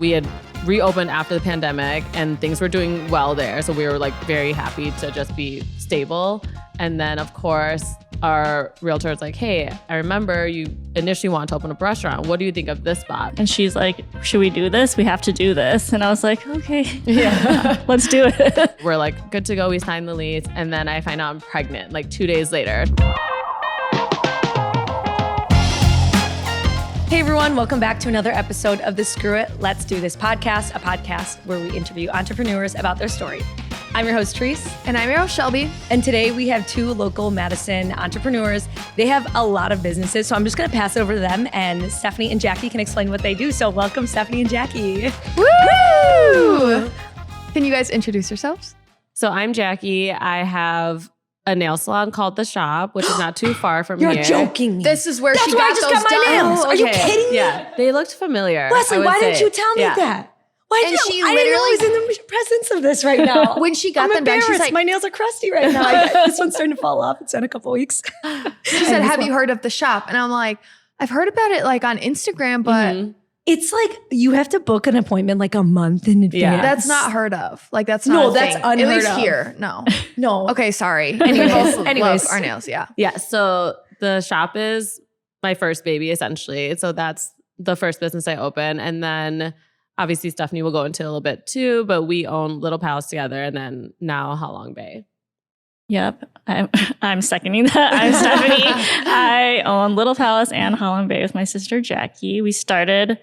We had reopened after the pandemic and things were doing well there. So we were like very happy to just be stable. And then of course, our realtor was like, hey, I remember you initially wanted to open up a restaurant. What do you think of this spot? And she's like, should we do this? We have to do this. And I was like, okay, Yeah, let's do it. We're like, good to go. We signed the lease. And then I find out I'm pregnant like 2 days later. Hey everyone, welcome back to another episode of the Screw It, Let's Do This podcast, a podcast where we interview entrepreneurs about their story. I'm your host, Therese. And I'm your host, Shelby. And today we have two local Madison entrepreneurs. They have a lot of businesses, so I'm just gonna pass it over to them and Stephanie and Jacque can explain what they do. So welcome, Stephanie and Jacque. Woo! Can you guys introduce yourselves? So I'm Jackie. I have a nail salon called The Shop, which is not too far from You're here. joking me. This is where That's she where I got just those got my done. nails. Are you kidding me? Yeah, they looked familiar. Leslie, I would why didn't say. you tell me Yeah. that? Why And did she I didn't know I was in literally- the presence of this right now. When she got I'm them done, she's embarrassed. like, My nails are crusty right now. This one's starting to fall off. It's in a couple weeks. she said, have you heard of The Shop? And I'm like, I've heard about it like on Instagram, but Mhm. It's like you have to book an appointment like a month in advance. Yeah. that's not heard of. Like that's not No, a that's thing. unheard At least of. here. No. No. Okay, sorry. Anyways, We both anyways. love our nails, yeah. Yeah, so The Shop is my first baby, essentially. So that's the first business I opened. And then obviously Stephanie will go into a little bit too, but we own Little Palace together and then now How Long Bay. Yep, I'm seconding that. I'm Stephanie. I own Little Palace and Holland Bay with my sister Jacque. We started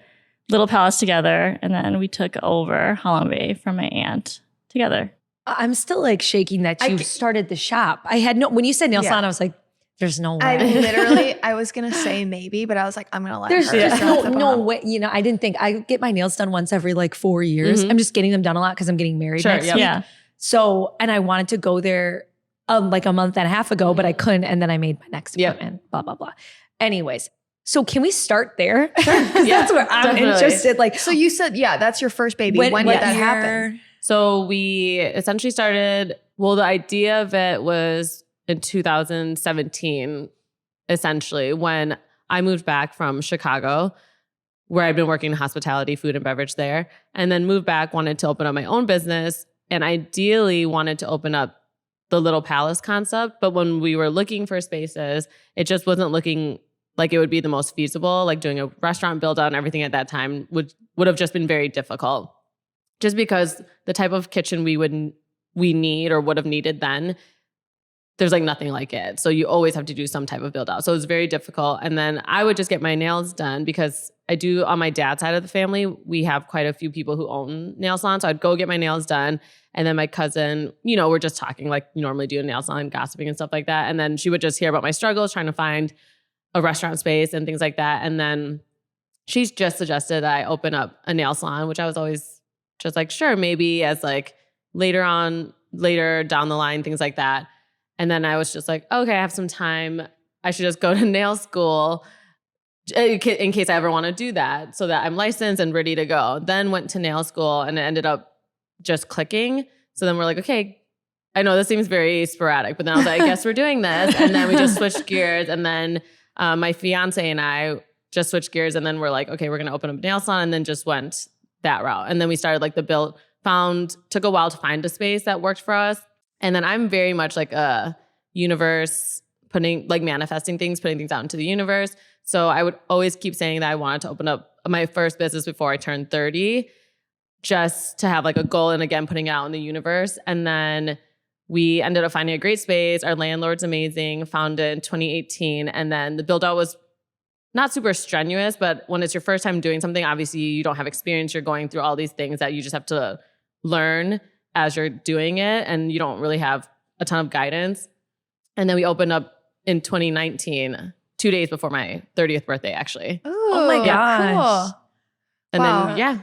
Little Palace together, and then we took over Holland Bay from my aunt together. I'm still like shaking that you started the shop. I had when you said nail Yeah. salon, I was like, there's no I way. literally, I was going to say maybe, but I was like, I'm going to let There's her. just Just wrap no up. way. You know, I didn't think I get my nails done once every like 4 years. Mhm. I'm just getting them done a lot because I'm getting married Sure, next yep. week. Yeah. So, and I wanted to go there like a month and a half ago, but I couldn't. And then I made my next Yep. appointment, blah, blah, blah. Anyways, so can we start there? 'Cause that's where I'm definitely. interested. Like, So you said, yeah, that's your first baby. When did what that year? happen? So we essentially started, well, the idea of it was in 2017, essentially, when I moved back from Chicago, where I'd been working in hospitality, food and beverage there, and then moved back, wanted to open up my own business, and ideally wanted to open up the Little Palace concept. But when we were looking for spaces, it just wasn't looking like it would be the most feasible. Like doing a restaurant build out and everything at that time would have just been very difficult. Just because the type of kitchen we need or would have needed then, there's like nothing like it. So you always have to do some type of build out. So it was very difficult. And then I would just get my nails done because I do on my dad's side of the family, we have quite a few people who own nail salons. So I'd go get my nails done. And then my cousin, you know, we're just talking like you normally do in nail salon, gossiping and stuff like that. And then she would just hear about my struggles trying to find a restaurant space and things like that. And then she's just suggested I open up a nail salon, which I was always just like, sure, maybe as like later down the line, things like that. And then I was just like, okay, I have some time. I should just go to nail school in case I ever want to do that so that I'm licensed and ready to go. Then went to nail school and it ended up just clicking. So then we're like, okay, I know this seems very sporadic, but then I was like, I guess we're doing this. And then we just switched gears. And then my fiance and I just switched gears. And then we're like, okay, we're going to open up a nail salon, and then just went that route. And then we started like the build, took a while to find a space that worked for us. And then I'm very much like a universe, manifesting things, putting things out into the universe. So I would always keep saying that I wanted to open up my first business before I turned 30, just to have like a goal, and again, putting it out in the universe. And then we ended up finding a great space. Our landlord's amazing, found it in 2018. And then the build out was not super strenuous, but when it's your first time doing something, obviously you don't have experience. You're going through all these things that you just have to learn as you're doing it, and you don't really have a ton of guidance. And then we opened up in 2019, 2 days before my 30th birthday, actually. Oh my gosh. Cool. And Wow. then, yeah.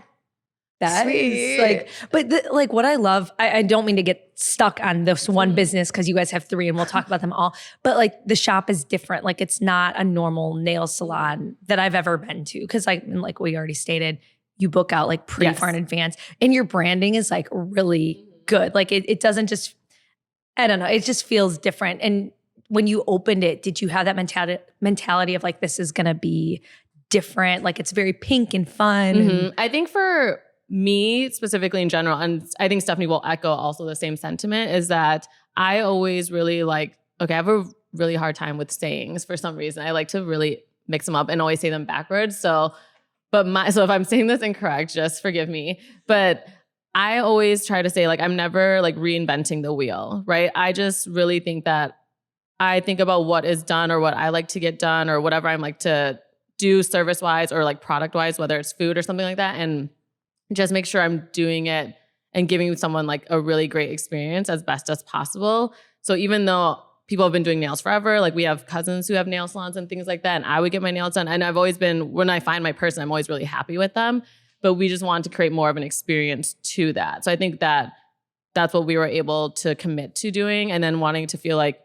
That is like, but like what I love, I don't mean to get stuck on this one business because you guys have three and we'll talk about them all. But like the shop is different. Like it's not a normal nail salon that I've ever been to. Cause like we already stated, you book out like pretty far in advance and your branding is like really good. Like it doesn't just, I don't know, it just feels different. And when you opened it, did you have that mentality of like, this is going to be different. Like it's very pink and fun. Mhm. I think for me specifically in general, and I think Stephanie will echo also the same sentiment, is that I always really like, okay, I have a really hard time with sayings for some reason. I like to really mix them up and always say them backwards. So if I'm saying this incorrect, just forgive me. But I always try to say like, I'm never like reinventing the wheel, right? I just really think that I think about what is done or what I like to get done or whatever I'm like to do service-wise or like product-wise, whether it's food or something like that. And just make sure I'm doing it and giving someone like a really great experience as best as possible. So even though people have been doing nails forever, like we have cousins who have nail salons and things like that, and I would get my nails done. And I've always been, when I find my person, I'm always really happy with them. But we just wanted to create more of an experience to that. So I think that that's what we were able to commit to doing, and then wanting to feel like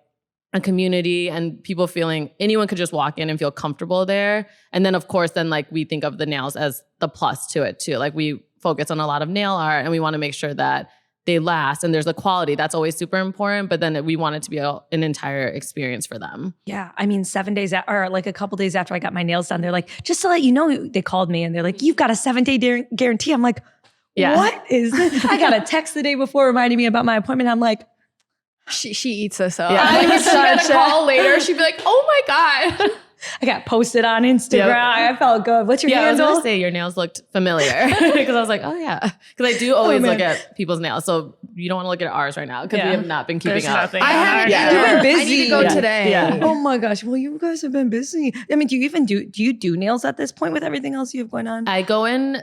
a community and people feeling anyone could just walk in and feel comfortable there. And then of course, then like we think of the nails as the plus to it too. Like we focus on a lot of nail art and we want to make sure that they last and there's a quality that's always super important, but then we want it to be an entire experience for them. Yeah. I mean, 7 days or like a couple days after I got my nails done, they're like, just to let you know, they called me and they're like, you've got a 7-day guarantee. I'm like, what is this? I got a text the day before reminding me about my appointment. I'm like, She eats this up. Yeah. Like if she got a call later, she'd be like, "Oh my god!" I got posted on Instagram. Yep. I felt good. What's your I was handle? gonna say your nails looked familiar because I was like, oh yeah, because I do always look at people's nails. So you don't want to look at ours right now because we have not been keeping There's up. nothing. I haven't. Yeah. either. You've been busy. I need to go today. Yeah. Oh my gosh. Well, you guys have been busy. I mean, do you do nails at this point with everything else you have going on? I go in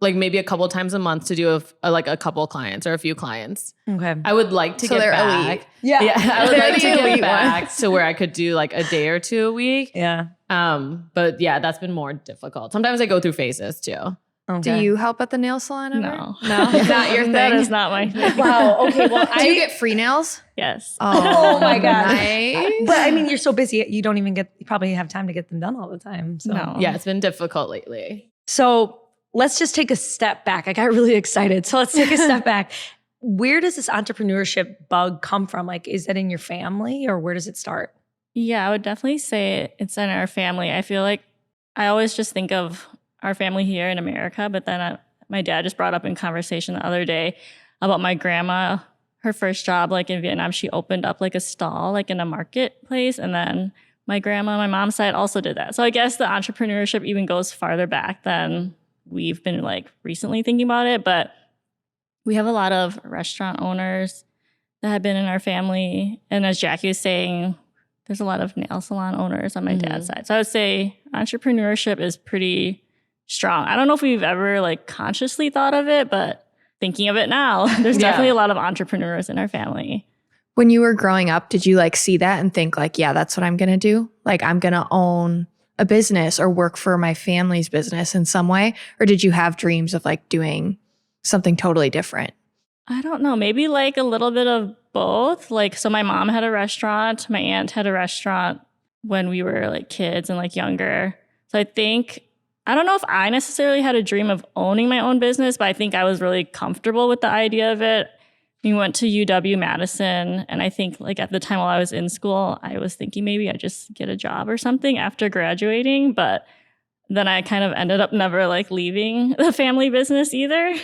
like maybe a couple times a month to do like a couple clients or a few clients. Okay. I would like to So get they're back. elite. Yeah, I would They're like to the get elite back ones. to where I could do like a day or two a week. Yeah. But yeah, that's been more difficult. Sometimes I go through phases too. Okay. Do you help at the nail salon ever? No. Not your thing. That is not my thing. Wow. Okay. Well, Do you get free nails? Yes. Oh my God. Nice. But I mean, you're so busy. You don't even you probably have time to get them done all the time. So. No. Yeah, it's been difficult lately. So let's just take a step back. I got really excited. So let's take a step back. Where does this entrepreneurship bug come from? Like, is that in your family or where does it start? Yeah, I would definitely say it's in our family. I feel like I always just think of our family here in America, but then my dad just brought up in conversation the other day about my grandma, her first job like in Vietnam, she opened up like a stall like in a marketplace, and then my grandma on my mom's side also did that. So I guess the entrepreneurship even goes farther back than we've been like recently thinking about it, but we have a lot of restaurant owners that have been in our family. And as Jacque was saying, there's a lot of nail salon owners on my dad's side. So I would say entrepreneurship is pretty strong. I don't know if we've ever like consciously thought of it, but thinking of it now, there's definitely a lot of entrepreneurs in our family. When you were growing up, did you like see that and think like, yeah, that's what I'm going to do? Like I'm going to own a business or work for my family's business in some way? Or did you have dreams of like doing something totally different? I don't know, maybe like a little bit of both. Like, so my mom had a restaurant, my aunt had a restaurant when we were like kids and like younger. So I don't know if I necessarily had a dream of owning my own business, but I think I was really comfortable with the idea of it. We went to UW-Madison, and I think like at the time while I was in school, I was thinking maybe I'd just get a job or something after graduating, but then I kind of ended up never like leaving the family business either.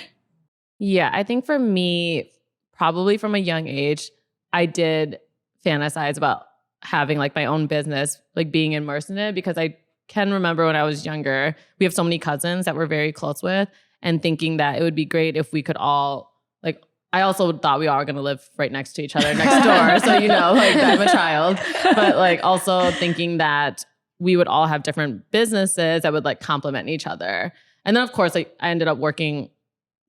Yeah, I think for me, probably from a young age, I did fantasize about having like my own business, like being immersed in it, because I can remember when I was younger, we have so many cousins that we're very close with, and thinking that it would be great if we could all like, I also thought we all were going to live right next to each other next door. So, like I'm a child, but like also thinking that we would all have different businesses that would like complement each other. And then of course, like I ended up working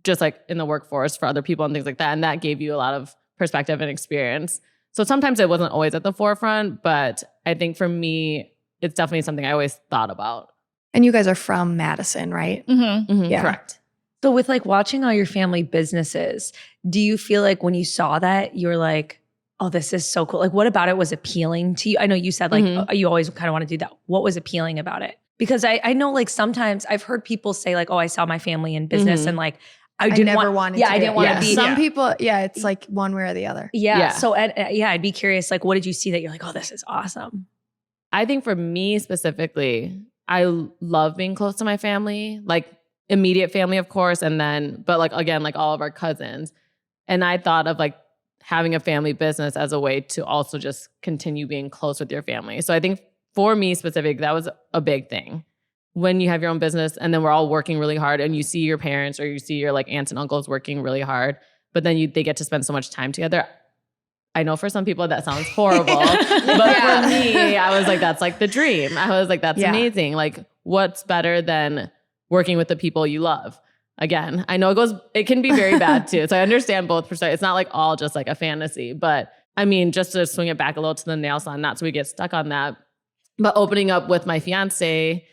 just like in the workforce for other people and things like that. And that gave you a lot of perspective and experience. So sometimes it wasn't always at the forefront, but I think for me, it's definitely something I always thought about. And you guys are from Madison, right? Mm-hmm. Mm-hmm, Yeah. correct. So with like watching all your family businesses, do you feel like when you saw that, you were like, oh, this is so cool. Like what about it was appealing to you? I know you said like, you always kind of want to do that. What was appealing about it? Because I know like sometimes I've heard people say like, oh, I saw my family in business and like, I didn't never want, wanted yeah, to. I didn't want to be. Some people, it's like one way or the other. Yeah. So I'd be curious, like, what did you see that you're like, oh, this is awesome? I think for me specifically, I love being close to my family, like immediate family, of course. And then, but like, again, like all of our cousins. And I thought of like having a family business as a way to also just continue being close with your family. So I think for me specific, that was a big thing. When you have your own business and then we're all working really hard and you see your parents or you see your like aunts and uncles working really hard, but then they get to spend so much time together. I know for some people that sounds horrible, but for me, I was like, that's like the dream. I was like, that's amazing. Like, what's better than working with the people you love? Again, I know it can be very bad too. So I understand both perspectives. It's not like all just like a fantasy, but I mean, just to swing it back a little to the nail salon, not so we get stuck on that, but opening up with my fiance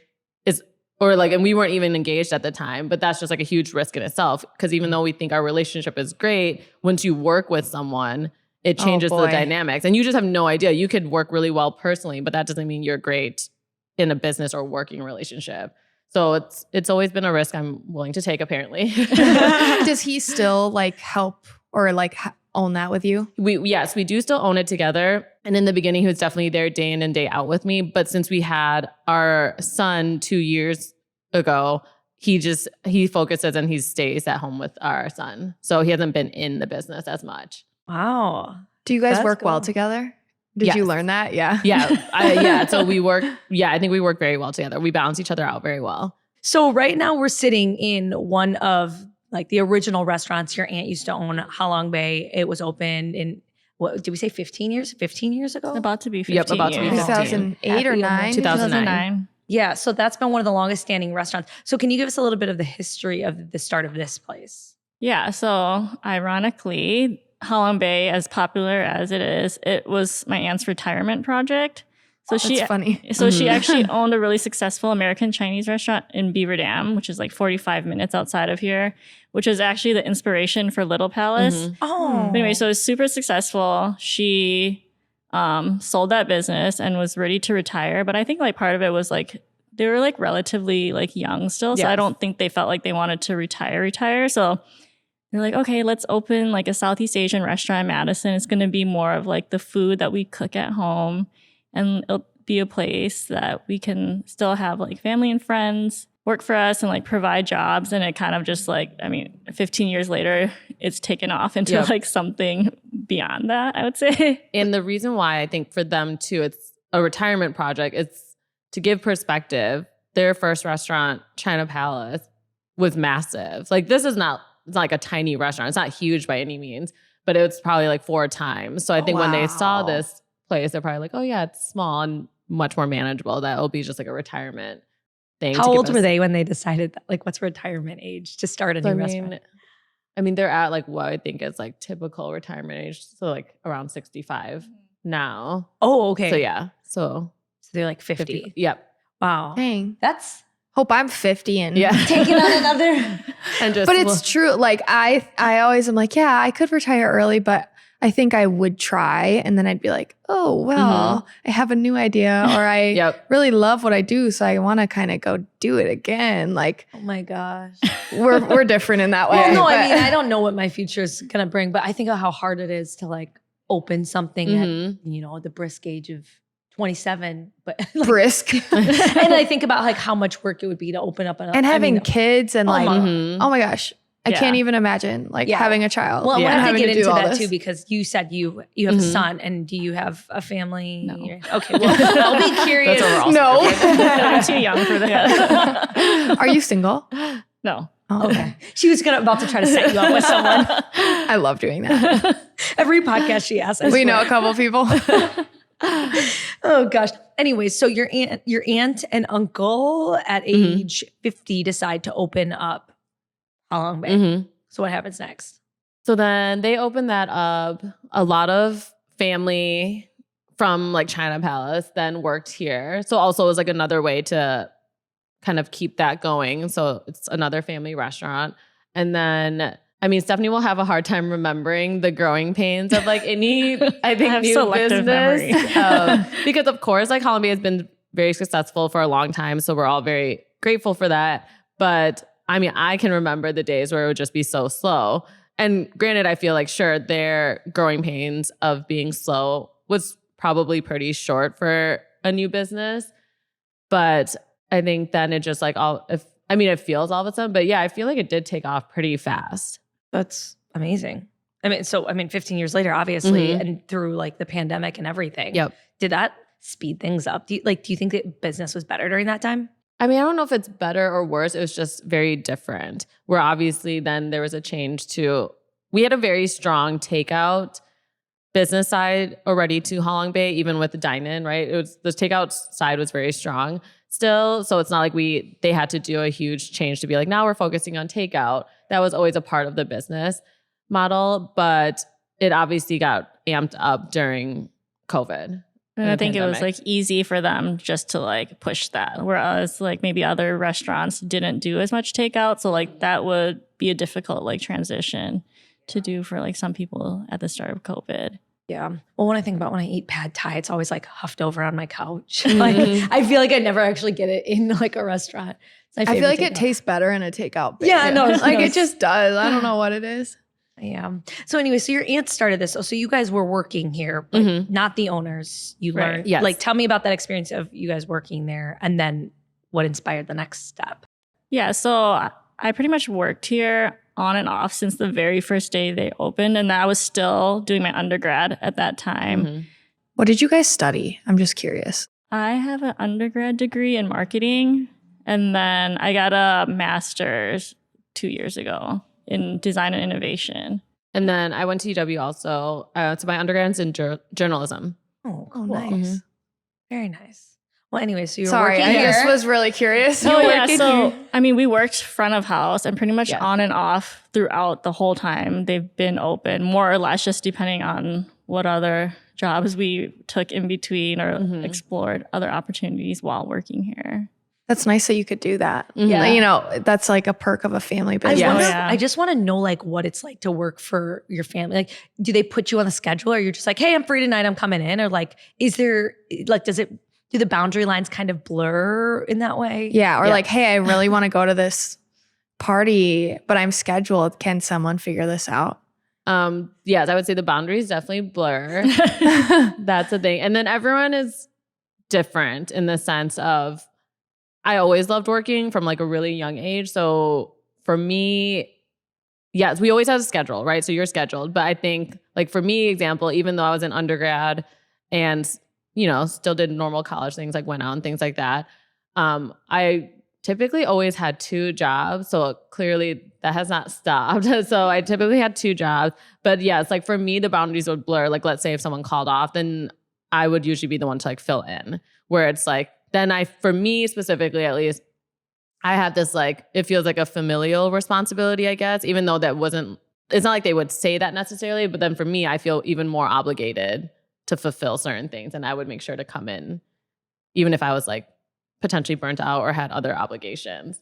and we weren't even engaged at the time, but that's just like a huge risk in itself. Because even though we think our relationship is great, once you work with someone, it changes the dynamics. And you just have no idea. You could work really well personally, but that doesn't mean you're great in a business or working relationship. So it's always been a risk I'm willing to take, apparently. Does he still like help or like own that with you? Yes, we do still own it together. And in the beginning, he was definitely there day in and day out with me. But since we had our son 2 years ago, he focuses and he stays at home with our son. So he hasn't been in the business as much. Wow. Do you guys That's work well cool. together? Did you learn that? Yeah. Yeah. So we work. Yeah, I think we work very well together. We balance each other out very well. So right now we're sitting in one of like the original restaurants your aunt used to own, Halong Bay. It was opened in, what did we say, 15 years? 15 years ago? About to be 15 Yep, about to be years. 2008 or 9? 2009. Yeah, so that's been one of the longest standing restaurants. So can you give us a little bit of the history of the start of this place? Yeah, so ironically, Halong Bay, as popular as it was my aunt's retirement project. So That's funny. So she actually owned a really successful American Chinese restaurant in Beaver Dam, which is like 45 minutes outside of here, which is actually the inspiration for Little Palace. Oh. But anyway, so it was super successful. She sold that business and was ready to retire. But I think like part of it was like they were like relatively like young still. So Yes. I don't think they felt like they wanted to retire. So they're like, okay, let's open like a Southeast Asian restaurant in Madison. It's going to be more of like the food that we cook at home. And it'll be a place that we can still have like family and friends work for us and like provide jobs. And it kind of just like, I mean, 15 years later, it's taken off into like something beyond that, I would say. And the reason why I think for them too, it's a retirement project. It's to give perspective. Their first restaurant, China Palace, was massive. Like it's not like a tiny restaurant. It's not huge by any means, but it's probably like 4 times. So I think when they saw this place, they're probably like, oh yeah, it's small and much more manageable. That will be just like a retirement thing. How old were they when they decided that? Like, what's retirement age to start a new restaurant? I mean, they're at like what I think is like typical retirement age. So like around 65 now. Oh, okay. So yeah. So they're like 50. Yep. Wow. Dang. That's Hope I'm 50 and taking on another. And just, but it's true. Like I always am like, yeah, I could retire early, but I think I would try. And then I'd be like, oh, well, I have a new idea or I really love what I do. So I want to kind of go do it again. Like, oh my gosh. We're different in that way. Well, no, I mean, I don't know what my future is going to bring, but I think of how hard it is to like open something at, the brisk age of 27, but like, brisk. And I think about like how much work it would be to open up and having kids and like, oh my gosh. I Yeah. can't even imagine like having a child. Well, I want to having get do into all that this. too, because you said you have a son, and do you have a family? No. Okay, well, I'll be curious. That's overall. No. I'm too young for that. Are you single? No. Oh, Okay. She was about to try to set you up with someone. I love doing that. Every podcast she asks. We know a couple people. Oh gosh. Anyway, so your aunt and uncle at age 50 decide to open up Halong Bay. So what happens next? So then they opened that up. A lot of family from like China Palace then worked here. So also it was like another way to kind of keep that going. So it's another family restaurant. And then, I mean, Stephanie will have a hard time remembering the growing pains of like any, I think, have new selective business. memory. Because of course, like Halong Bay has been very successful for a long time. So we're all very grateful for that. But I mean, I can remember the days where it would just be so slow. And granted, I feel like, sure, their growing pains of being slow was probably pretty short for a new business. But I think then it just like it feels all of a sudden, but yeah, I feel like it did take off pretty fast. That's amazing. 15 years later, obviously, and through like the pandemic and everything. Yep. Did that speed things up? Do you think that business was better during that time? I mean, I don't know if it's better or worse. It was just very different. Where obviously then there was a change to, we had a very strong takeout business side already to Halong Bay, even with the dine-in, right? It was, the takeout side was very strong still. So it's not like they had to do a huge change to be like, now we're focusing on takeout. That was always a part of the business model, but it obviously got amped up during COVID. And I think it was like easy for them just to like push that. Whereas like maybe other restaurants didn't do as much takeout. So like that would be a difficult like transition to do for like some people at the start of COVID. Yeah. Well, when I think about when I eat pad thai, it's always like huffed over on my couch. Like I feel like I never actually get it in like a restaurant. I feel like it tastes better in a takeout bag. Yeah, no, like it just does. I don't know what it is. Yeah. So anyway, so your aunt started this. So you guys were working here, but not the owners. You learned. Yes. Like, tell me about that experience of you guys working there, and then what inspired the next step. Yeah. So I pretty much worked here on and off since the very first day they opened, and I was still doing my undergrad at that time. What did you guys study? I'm just curious. I have an undergrad degree in marketing, and then I got a master's 2 years ago in design and innovation. And then I went to UW also. So my undergrad's in journalism. Oh, cool. Nice. Very nice. Well, anyway, so you're Sorry, working I here. just was really curious. Oh, yeah. So, I mean, we worked front of house and pretty much Yeah. on and off throughout the whole time they've been open, more or less, just depending on what other jobs we took in between or explored other opportunities while working here. That's nice that you could do that. Yeah. You know, that's like a perk of a family business. I just want to know like what it's like to work for your family. Like, do they put you on the schedule, or you're just like, hey, I'm free tonight, I'm coming in? Or like, is there like, do the boundary lines kind of blur in that way? Yeah. Or like, hey, I really want to go to this party, but I'm scheduled. Can someone figure this out? Yes, I would say the boundaries definitely blur. That's the thing. And then everyone is different in the sense of, I always loved working from like a really young age. So for me, yes, we always have a schedule, right? So you're scheduled. But I think like for me, example, even though I was in undergrad and, you know, still did normal college things, like went out and things like that, I typically always had 2 jobs. So clearly that has not stopped. So I typically had 2 jobs. But yeah, it's like for me, the boundaries would blur. Like let's say if someone called off, then I would usually be the one to like fill in, where it's like, then for me specifically, at least, I had this like, it feels like a familial responsibility, I guess, even though it's not like they would say that necessarily, but then for me, I feel even more obligated to fulfill certain things. And I would make sure to come in, even if I was like potentially burnt out or had other obligations.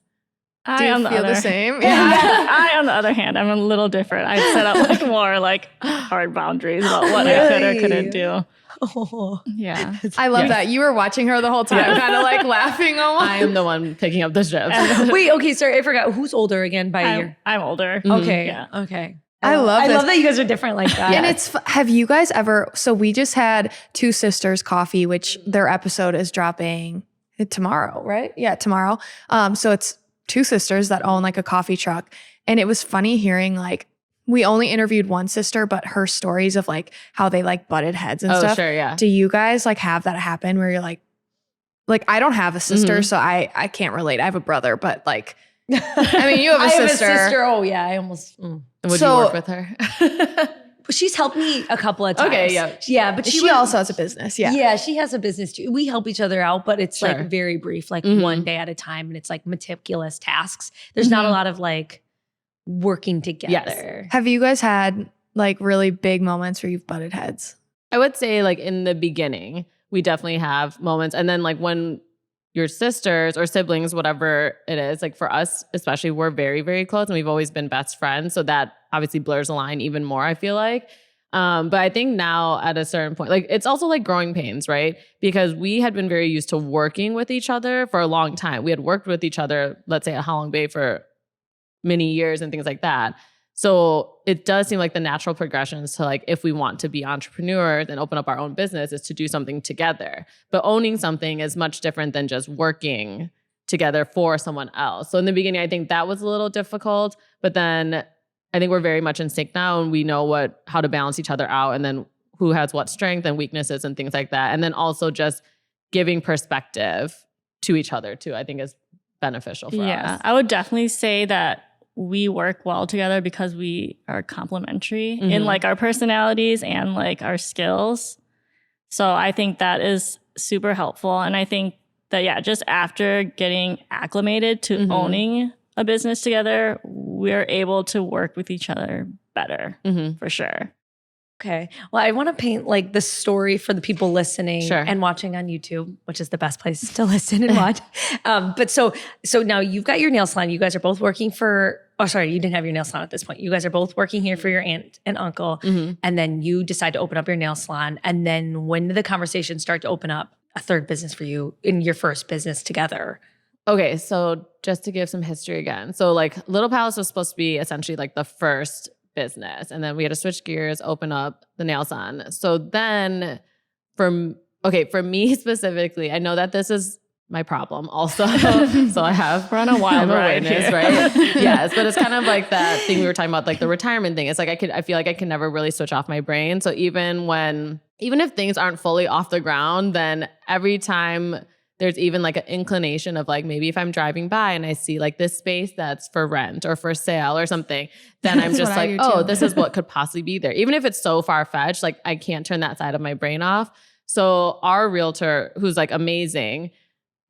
Do you feel the same? I, on the other hand, I'm a little different. I set up like more like hard boundaries about what I could or couldn't do. Oh. Yeah. I love that. You were watching her the whole time, kind of like laughing almost. I am the one picking up the shifts. Wait, okay, sorry, I forgot. Who's older again by a year? I'm older. Okay. Yeah. Okay. I love that you guys are different like that. And have you guys ever, so we just had Two Sisters Coffee, which their episode is dropping tomorrow, right? Yeah, tomorrow. So it's 2 sisters that own like a coffee truck. And it was funny hearing like, we only interviewed one sister, but her stories of like how they like butted heads and stuff. Oh, sure, yeah. Do you guys like have that happen where you're like I don't have a sister, so I can't relate. I have a brother, but like, I mean, you have a sister. I have a sister. Oh yeah, I almost. Would you work with her? She's helped me a couple of times. Okay, yeah. Yeah, but she also has a business. Yeah. Yeah, she has a business too. We help each other out, but it's like very brief, like one day at a time. And it's like meticulous tasks. There's not a lot of like working together. Yes. Have you guys had like really big moments where you've butted heads? I would say like in the beginning, we definitely have moments. And then like when your sisters or siblings, whatever it is, like for us especially, we're very, very close and we've always been best friends. So that obviously blurs the line even more, I feel like. But I think now at a certain point, like it's also like growing pains, right? Because we had been very used to working with each other for a long time. We had worked with each other, let's say at Halong Bay for many years and things like that. So it does seem like the natural progressions to like, if we want to be entrepreneurs and open up our own business, is to do something together. But owning something is much different than just working together for someone else. So in the beginning, I think that was a little difficult, but then I think we're very much in sync now and we know how to balance each other out and then who has what strength and weaknesses and things like that. And then also just giving perspective to each other too, I think is beneficial for us. Yeah, I would definitely say that we work well together because we are complementary in like our personalities and like our skills. So I think that is super helpful. And I think that, yeah, just after getting acclimated to owning a business together, we're able to work with each other better for sure. Okay. Well, I want to paint like the story for the people listening Sure. and watching on YouTube, which is the best place to listen and watch. But so now you've got your nail salon. You guys are both working for, oh, sorry, you didn't have your nail salon at this point. You guys are both working here for your aunt and uncle. And then you decide to open up your nail salon. And then when did the conversation start to open up a third business for you in your first business together? Okay, so just to give some history again. So like Little Palace was supposed to be essentially like the first business. And then we had to switch gears, open up the nail salon. So then for me specifically, I know that this is my problem also. So we're on a wild ride here. Right? Yes, but it's kind of like that thing we were talking about, like the retirement thing. It's like I feel like I can never really switch off my brain. So even if things aren't fully off the ground, then every time there's even like an inclination of like, maybe if I'm driving by and I see like this space that's for rent or for sale or something, then I'm just like, oh, this is what could possibly be there. Even if it's so far-fetched, like I can't turn that side of my brain off. So our realtor, who's like amazing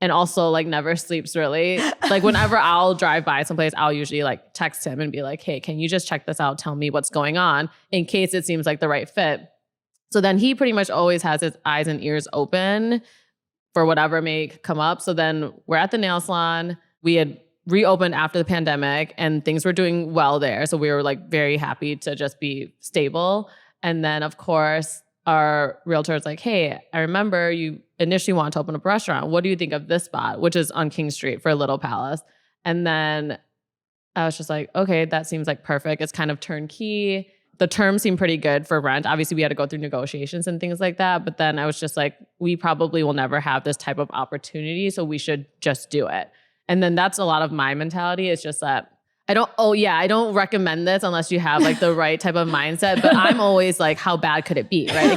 and also like never sleeps really, like whenever I'll drive by someplace, I'll usually like text him and be like, hey, can you just check this out? Tell me what's going on in case it seems like the right fit. So then he pretty much always has his eyes and ears open for whatever may come up. So then we're at the nail salon. We had reopened after the pandemic and things were doing well there. So we were like very happy to just be stable. And then of course, our realtor is like, hey, I remember you initially wanted to open up a restaurant. What do you think of this spot? Which is on King Street for Little Palace. And then I was just like, okay, that seems like perfect. It's kind of turnkey. The terms seem pretty good for rent. Obviously, we had to go through negotiations and things like that. But then I was just like, we probably will never have this type of opportunity. So we should just do it. And then that's a lot of my mentality. It's just that I don't recommend this unless you have like the right type of mindset. But I'm always like, how bad could it be? Right? It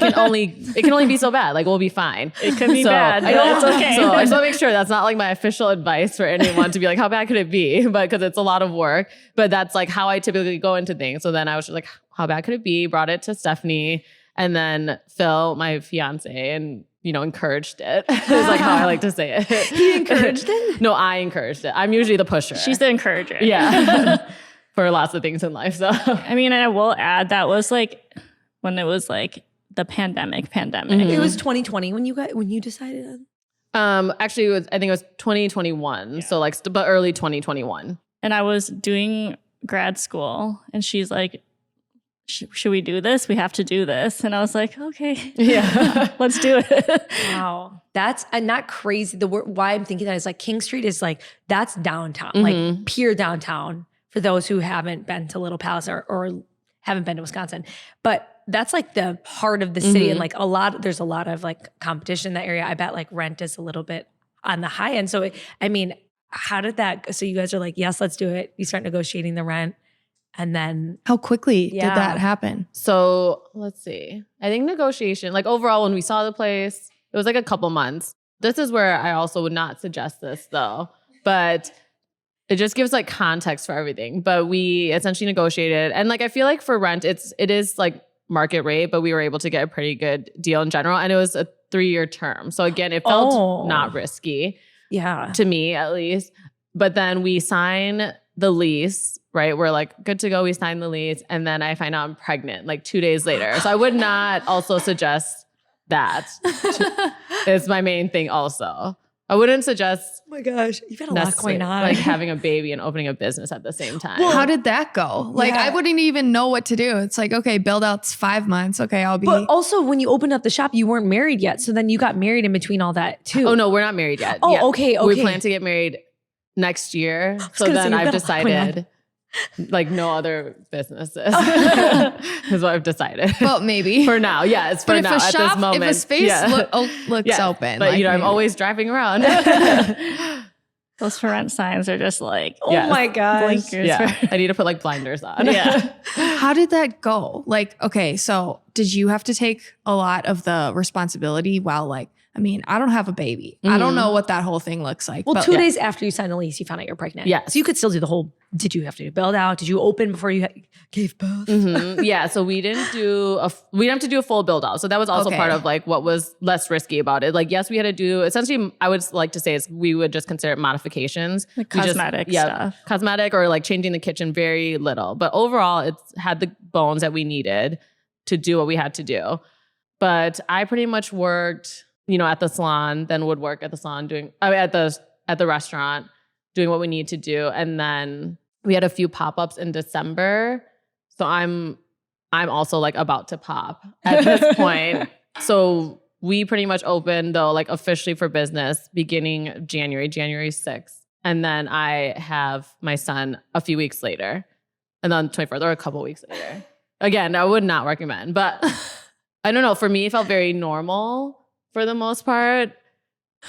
can only be so bad. Like we'll be fine. It could be bad. It's okay. So I just want to make sure that's not like my official advice for anyone to be like, how bad could it be? But because it's a lot of work. But that's like how I typically go into things. So then I was just like, how bad could it be? Brought it to Stephanie and then Phil, my fiance, and encouraged it. It's like how I like to say it. He encouraged it? No, I encouraged it. I'm usually the pusher. She's the encourager. Yeah. For lots of things in life. So I mean, and I will add that was like when it was like the pandemic. It was 2020 when you decided. Actually I think it was 2021. Yeah. So like but early 2021. And I was doing grad school and she's like, should we do this? We have to do this. And I was like, okay, yeah, let's do it. Wow. That's not crazy. Why I'm thinking that is like King Street is like, that's downtown, like pure downtown for those who haven't been to Little Palace or haven't been to Wisconsin. But that's like the heart of the city. And like there's a lot of like competition in that area. I bet like rent is a little bit on the high end. So, how did that, so you guys are like, yes, let's do it. You start negotiating the rent. And then how quickly did that happen? So let's see. I think negotiation, like overall, when we saw the place, it was like a couple months. This is where I also would not suggest this though, but it just gives like context for everything. But we essentially negotiated. And like, I feel like for rent, it is like market rate, but we were able to get a pretty good deal in general. And it was a 3-year term. So again, it felt not risky. Yeah. To me at least. But then we sign the lease, right? We're like, good to go. We signed the lease. And then I find out I'm pregnant like 2 days later. So I would not also suggest that. It's my main thing also. I wouldn't suggest. Oh my gosh, you've got a lot going on. Like having a baby and opening a business at the same time. Well, how did that go? Like I wouldn't even know what to do. It's like, okay, build out's 5 months. Okay, I'll be. But also when you opened up the shop, you weren't married yet. So then you got married in between all that too. Oh no, we're not married yet. Oh, yeah. okay. We plan to get married next year. So then I've decided like no other businesses is what I've decided. Well, maybe. For now. Yeah, it's for now at this moment. If a space looks open. But like I'm always driving around. Those for rent signs are just like, Oh my gosh. blinkers. Yeah. For- I need to put like blinders on. Yeah. How did that go? Like, okay, so did you have to take a lot of the responsibility while like, I mean, I don't have a baby. I don't know what that whole thing looks like. Well, but 2 days after you signed the lease, you found out you're pregnant. Yeah. So you could still do the whole, did you have to build out? Did you open before you gave birth? Yeah. So we didn't have to do a full build out. So that was also Okay. part of like what was less risky about it. Like, yes, we had to do essentially, I would like to say is we would just consider it modifications. Like We just- cosmetic stuff. Cosmetic or like changing the kitchen very little. But overall, it's had the bones that we needed to do what we had to do. But I pretty much worked, at the salon, then would work at the salon at the restaurant, doing what we need to do. And then we had a few pop-ups in December. So I'm also like about to pop at this point. So we pretty much opened though, like officially for business beginning of January 6th. And then I have my son a few weeks later. And then 24th or a couple weeks later. Again, I would not recommend, but I don't know. For me, it felt very normal for the most part.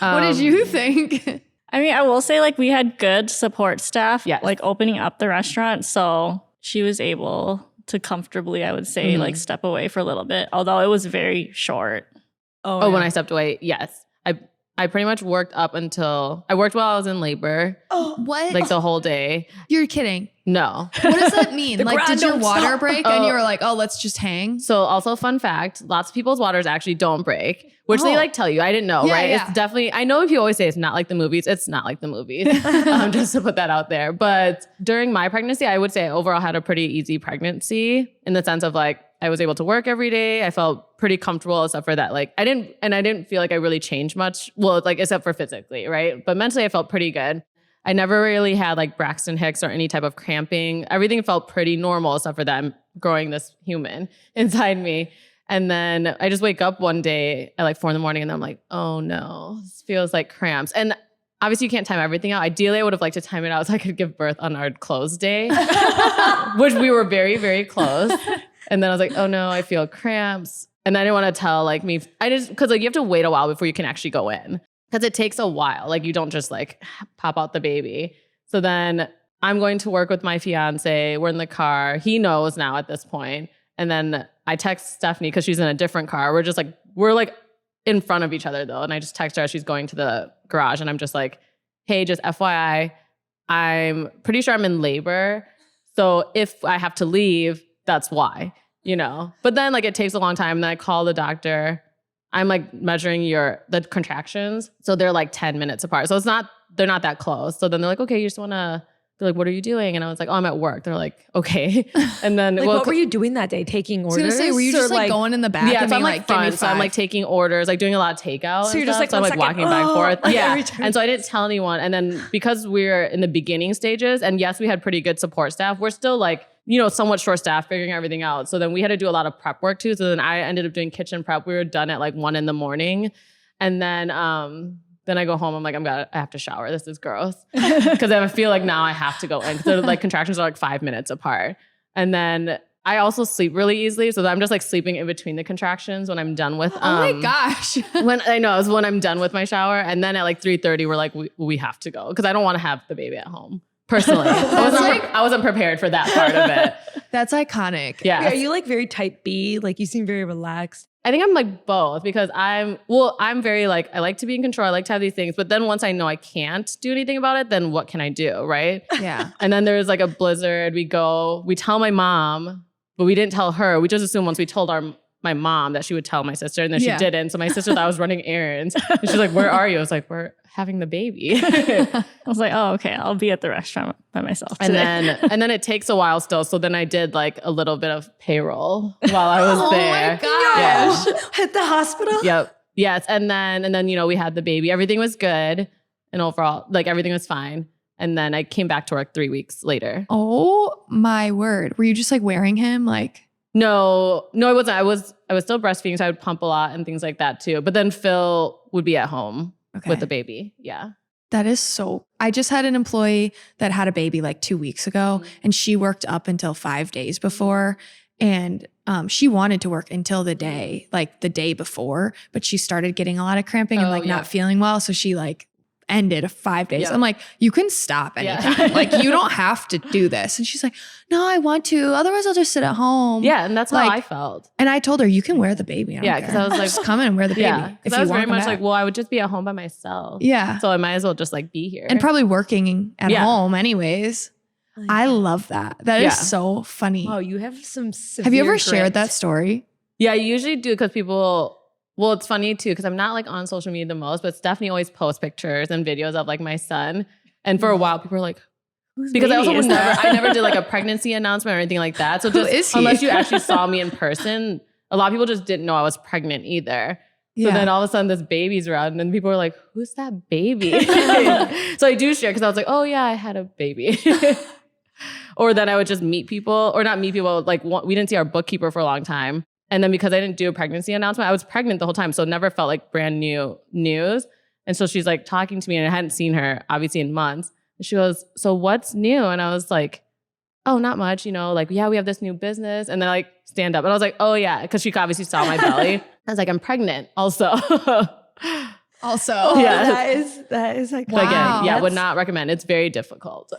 what did you think? I mean, I will say like we had good support staff, Yes. like opening up the restaurant. So she was able to comfortably, I would say, like step away for a little bit, although it was very short. Oh, when I stepped away, yes. I pretty much worked up until I worked while I was in labor, What? like the whole day. You're kidding. No. What does that mean? like, grind did your don't water stop. break and you were like, oh, let's just hang? So also fun fact, lots of people's waters actually don't break, which they Oh. like tell you. I didn't know, Yeah, right? yeah. It's definitely, I know if you always say it's not like the movies, it's not like the movies. Just to put that out there. But during my pregnancy, I would say I overall had a pretty easy pregnancy in the sense of like, I was able to work every day. I felt pretty comfortable except for that. Like I didn't feel like I really changed much. Well, like except for physically, right? But mentally I felt pretty good. I never really had like Braxton Hicks or any type of cramping. Everything felt pretty normal except for that I'm growing this human inside me. And then I just wake up one day at like 4 a.m. and I'm like, oh no, this feels like cramps. And obviously you can't time everything out. Ideally, I would have liked to time it out so I could give birth on our closed day, which we were very, very close. And then I was like, oh no, I feel cramps. And I didn't want to tell like me, because like you have to wait a while before you can actually go in. Because it takes a while. Like you don't just like pop out the baby. So then I'm going to work with my fiance. We're in the car. He knows now at this point. And then I text Stephanie because she's in a different car. We're like in front of each other though. And I just text her as she's going to the garage. And I'm just like, hey, just FYI, I'm pretty sure I'm in labor. So if I have to leave, that's why, But then like it takes a long time. And then I call the doctor. I'm like measuring the contractions. So they're like 10 minutes apart. So they're not that close. So then they're like, okay, you just want to, they're like, what are you doing? And I was like, oh, I'm at work. They're like, okay. And then What were you doing that day? Taking I was orders? going to say, were you just Or, like going in the back yeah, and so I'm being like like, give me front. So I'm like 5? taking orders, like doing a lot of takeout. So you're and just stuff. like, I'm one like second. walking back and forth. Like, Yeah. every time. And so I didn't tell anyone. And then because we're in the beginning stages, and yes, we had pretty good support staff, we're still like, somewhat short staffed, figuring everything out. So then we had to do a lot of prep work too. So then I ended up doing kitchen prep. We were done at like 1 a.m. And then I go home. I'm like, I have to shower. This is gross. Because I feel like now I have to go in. Because like contractions are like 5 minutes apart. And then I also sleep really easily. So I'm just like sleeping in between the contractions when I'm done with. Oh my gosh. When I'm done with my shower. And then at like 3:30, we're like, we have to go. Because I don't want to have the baby at home. Personally. I wasn't prepared for that part of it. That's iconic. Yeah. Are you like very type B? Like you seem very relaxed. I think I'm like both because I'm very like, I like to be in control. I like to have these things. But then once I know I can't do anything about it, then what can I do? Right. Yeah. And then there's like a blizzard. We tell my mom, but we didn't tell her. We just assumed once we told my mom that she would tell my sister, and then she didn't. So my sister thought I was running errands. And she's like, where are you? I was like, we're having the baby. I was like, oh, okay, I'll be at the restaurant by myself today. And then it takes a while still. So then I did like a little bit of payroll while I was there. Oh my gosh. Yeah. At the hospital? Yep. Yes. And then, we had the baby. Everything was good. And overall, like everything was fine. And then I came back to work 3 weeks later. Oh my word. Were you just like wearing him? Like, No, I wasn't. I was still breastfeeding, so I would pump a lot and things like that too. But then Phil would be at home with the baby. Yeah. That is so. I just had an employee that had a baby like 2 weeks ago, and she worked up until 5 days before. And she wanted to work until the day before, but she started getting a lot of cramping and not feeling well. So she like ended 5 days. Yeah. I'm like, you can stop anytime. Like, you don't have to do this. And she's like, no, I want to. Otherwise, I'll just sit at home. Yeah, and that's how Like, I felt. And I told her, you can wear the baby. I don't Yeah, 'cause care. I was like- just come in and wear the baby. Yeah, if because I you was want very to come much back. like, well, I would just be at home by myself. Yeah. So I might as well just like be here. And probably working at Yeah. home anyways. I love that. That is Yeah. so funny. Oh, you have some severe Have you ever grit. shared that story? Yeah, I usually do because people, well, it's funny too, because I'm not like on social media the most, but Stephanie always posts pictures and videos of like my son. And for a while, people were like, Whose because I baby also is that? I never did like a pregnancy announcement or anything like that. So Who just, is he? unless you actually saw me in person, a lot of people just didn't know I was pregnant either. So then all of a sudden this baby's around and then people were like, who's that baby? So I do share because I was like, oh yeah, I had a baby. Or then I would just meet people or not meet people. Like we didn't see our bookkeeper for a long time. And then because I didn't do a pregnancy announcement, I was pregnant the whole time. So it never felt like brand new news. And so she's like talking to me and I hadn't seen her obviously in months. And she goes, so what's new? And I was like, oh, not much, like, yeah, we have this new business. And then like stand up. And I was like, oh yeah, because she obviously saw my belly. I was like, I'm pregnant also. Also. Oh, Yeah. that is like, But again, Wow. yeah, would not recommend. It's very difficult.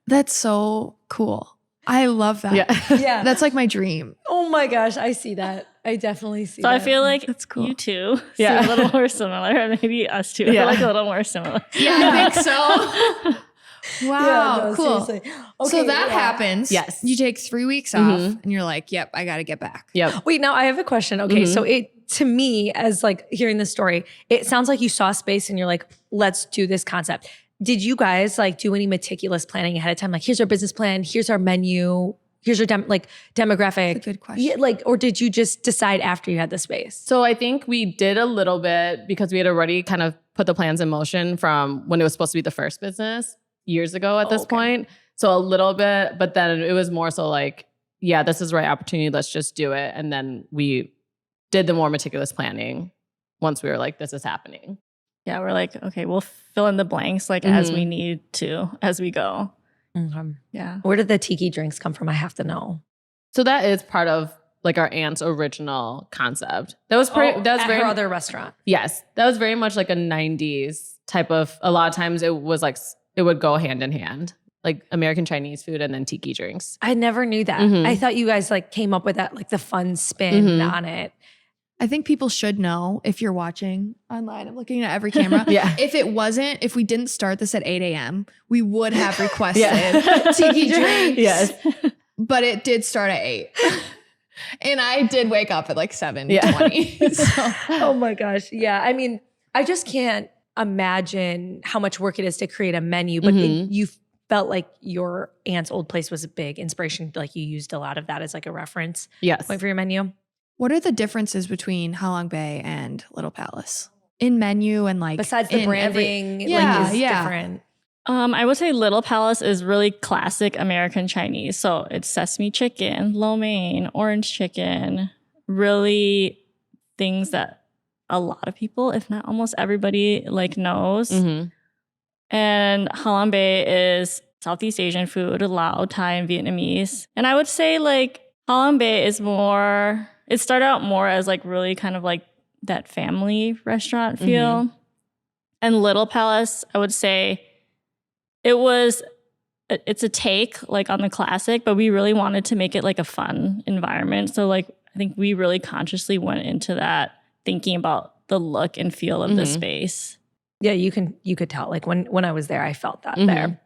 That's so cool. I love that. Yeah. yeah. That's like my dream. Oh my gosh, I see that. I definitely see So that. I feel like That's cool. you two Yeah. seem a little more similar, or maybe us two. I Yeah. feel like a little more similar. Yeah, I think so. Wow, Yeah, no, cool. seriously. So Okay, that yeah. happens. Yes. You take 3 weeks off and you're like, yep, I got to get back. Yep. Wait, now I have a question. Okay, so it to me, as like hearing this story, it sounds like you saw space and you're like, let's do this concept. Did you guys like do any meticulous planning ahead of time? Like, here's our business plan, here's our menu, here's our demographic. That's a good question. Yeah, like, or did you just decide after you had the space? So I think we did a little bit because we had already kind of put the plans in motion from when it was supposed to be the first business years ago at this okay. point. So a little bit, but then it was more so like, yeah, this is the right opportunity. Let's just do it. And then we did the more meticulous planning once we were like, this is happening. Yeah, we're like, okay, we'll fill in the blanks like as we need to as we go. Yeah. Where did the tiki drinks come from? I have to know. So that is part of like our aunt's original concept. That was pretty, that was at very, her other restaurant. yes, that was very much like a 90s type of, a lot of times it was like, it would go hand in hand, like American Chinese food and then tiki drinks. I never knew that. Mhm. I thought you guys like came up with that, like the fun spin on it. I think people should know if you're watching online. I'm looking at every camera. Yeah. If we didn't start this at 8 a.m., we would have requested Yeah. tiki drinks. Yes. But it did start at 8. And I did wake up at like 7:20. Yeah. So Oh my gosh. Yeah. I mean, I just can't imagine how much work it is to create a menu, but you felt like your aunt's old place was a big inspiration. Like you used a lot of that as like a reference Yes. point for your menu. what are the differences between Halong Bay and Little Palace in menu and like Besides the in branding, Yeah, like is yeah. different. I would say Little Palace is really classic American Chinese. So it's sesame chicken, lo mein, orange chicken, really things that a lot of people, if not almost everybody, like knows. And Halong Bay is Southeast Asian food, Lao, Thai, and Vietnamese. And I would say like Halong Bay is more, it started out more as like really kind of like that family restaurant feel. And Little Palace, I would say it's a take like on the classic, but we really wanted to make it like a fun environment. So like, I think we really consciously went into that thinking about the look and feel of the space. Yeah, you could tell. Like when I was there, I felt that there.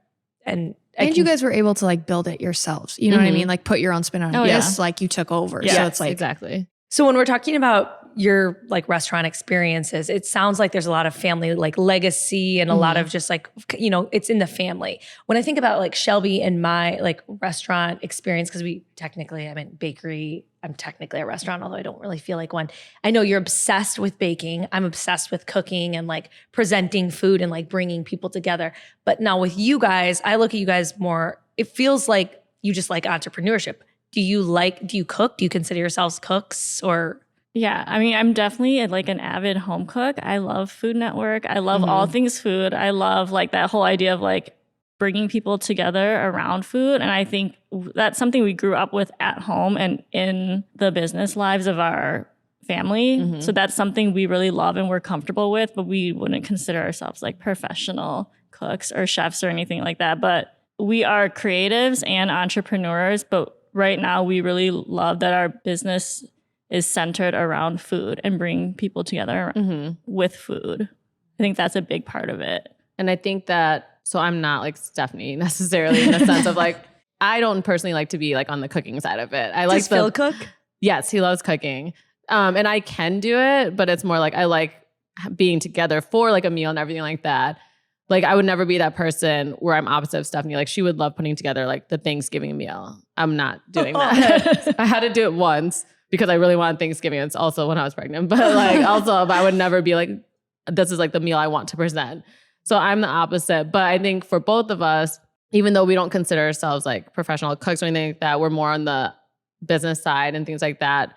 And you guys were able to like build it yourselves. You know what I mean? Like put your own spin on it. Oh, yeah. This like you took over. Yeah. So it's like exactly. So when we're talking about your like restaurant experiences, it sounds like there's a lot of family like legacy and a lot of just like, it's in the family. When I think about like Shelby and my like restaurant experience, because I'm in bakery, I'm technically a restaurant, although I don't really feel like one. I know you're obsessed with baking. I'm obsessed with cooking and like presenting food and like bringing people together. But now with you guys, I look at you guys more, it feels like you just like entrepreneurship. Do you cook? Do you consider yourselves cooks or? Yeah, I mean, I'm definitely like an avid home cook. I love Food Network. I love all things food. I love like that whole idea of like bringing people together around food. And I think that's something we grew up with at home and in the business lives of our family. So that's something we really love and we're comfortable with, but we wouldn't consider ourselves like professional cooks or chefs or anything like that. But we are creatives and entrepreneurs, but right now we really love that our business is centered around food and bring people together with food. I think that's a big part of it. And I think that, so I'm not like Stephanie necessarily in the sense of like, I don't personally like to be like on the cooking side of it. I like Does Phil cook? Yes, he loves cooking. And I can do it, but it's more like I like being together for like a meal and everything like that. Like I would never be that person where I'm opposite of Stephanie. Like she would love putting together like the Thanksgiving meal. I'm not doing that. I had to do it once because I really wanted Thanksgiving. It's also when I was pregnant, but like also, but I would never be like, this is like the meal I want to present. So I'm the opposite. But I think for both of us, even though we don't consider ourselves like professional cooks or anything like that, we're more on the business side and things like that.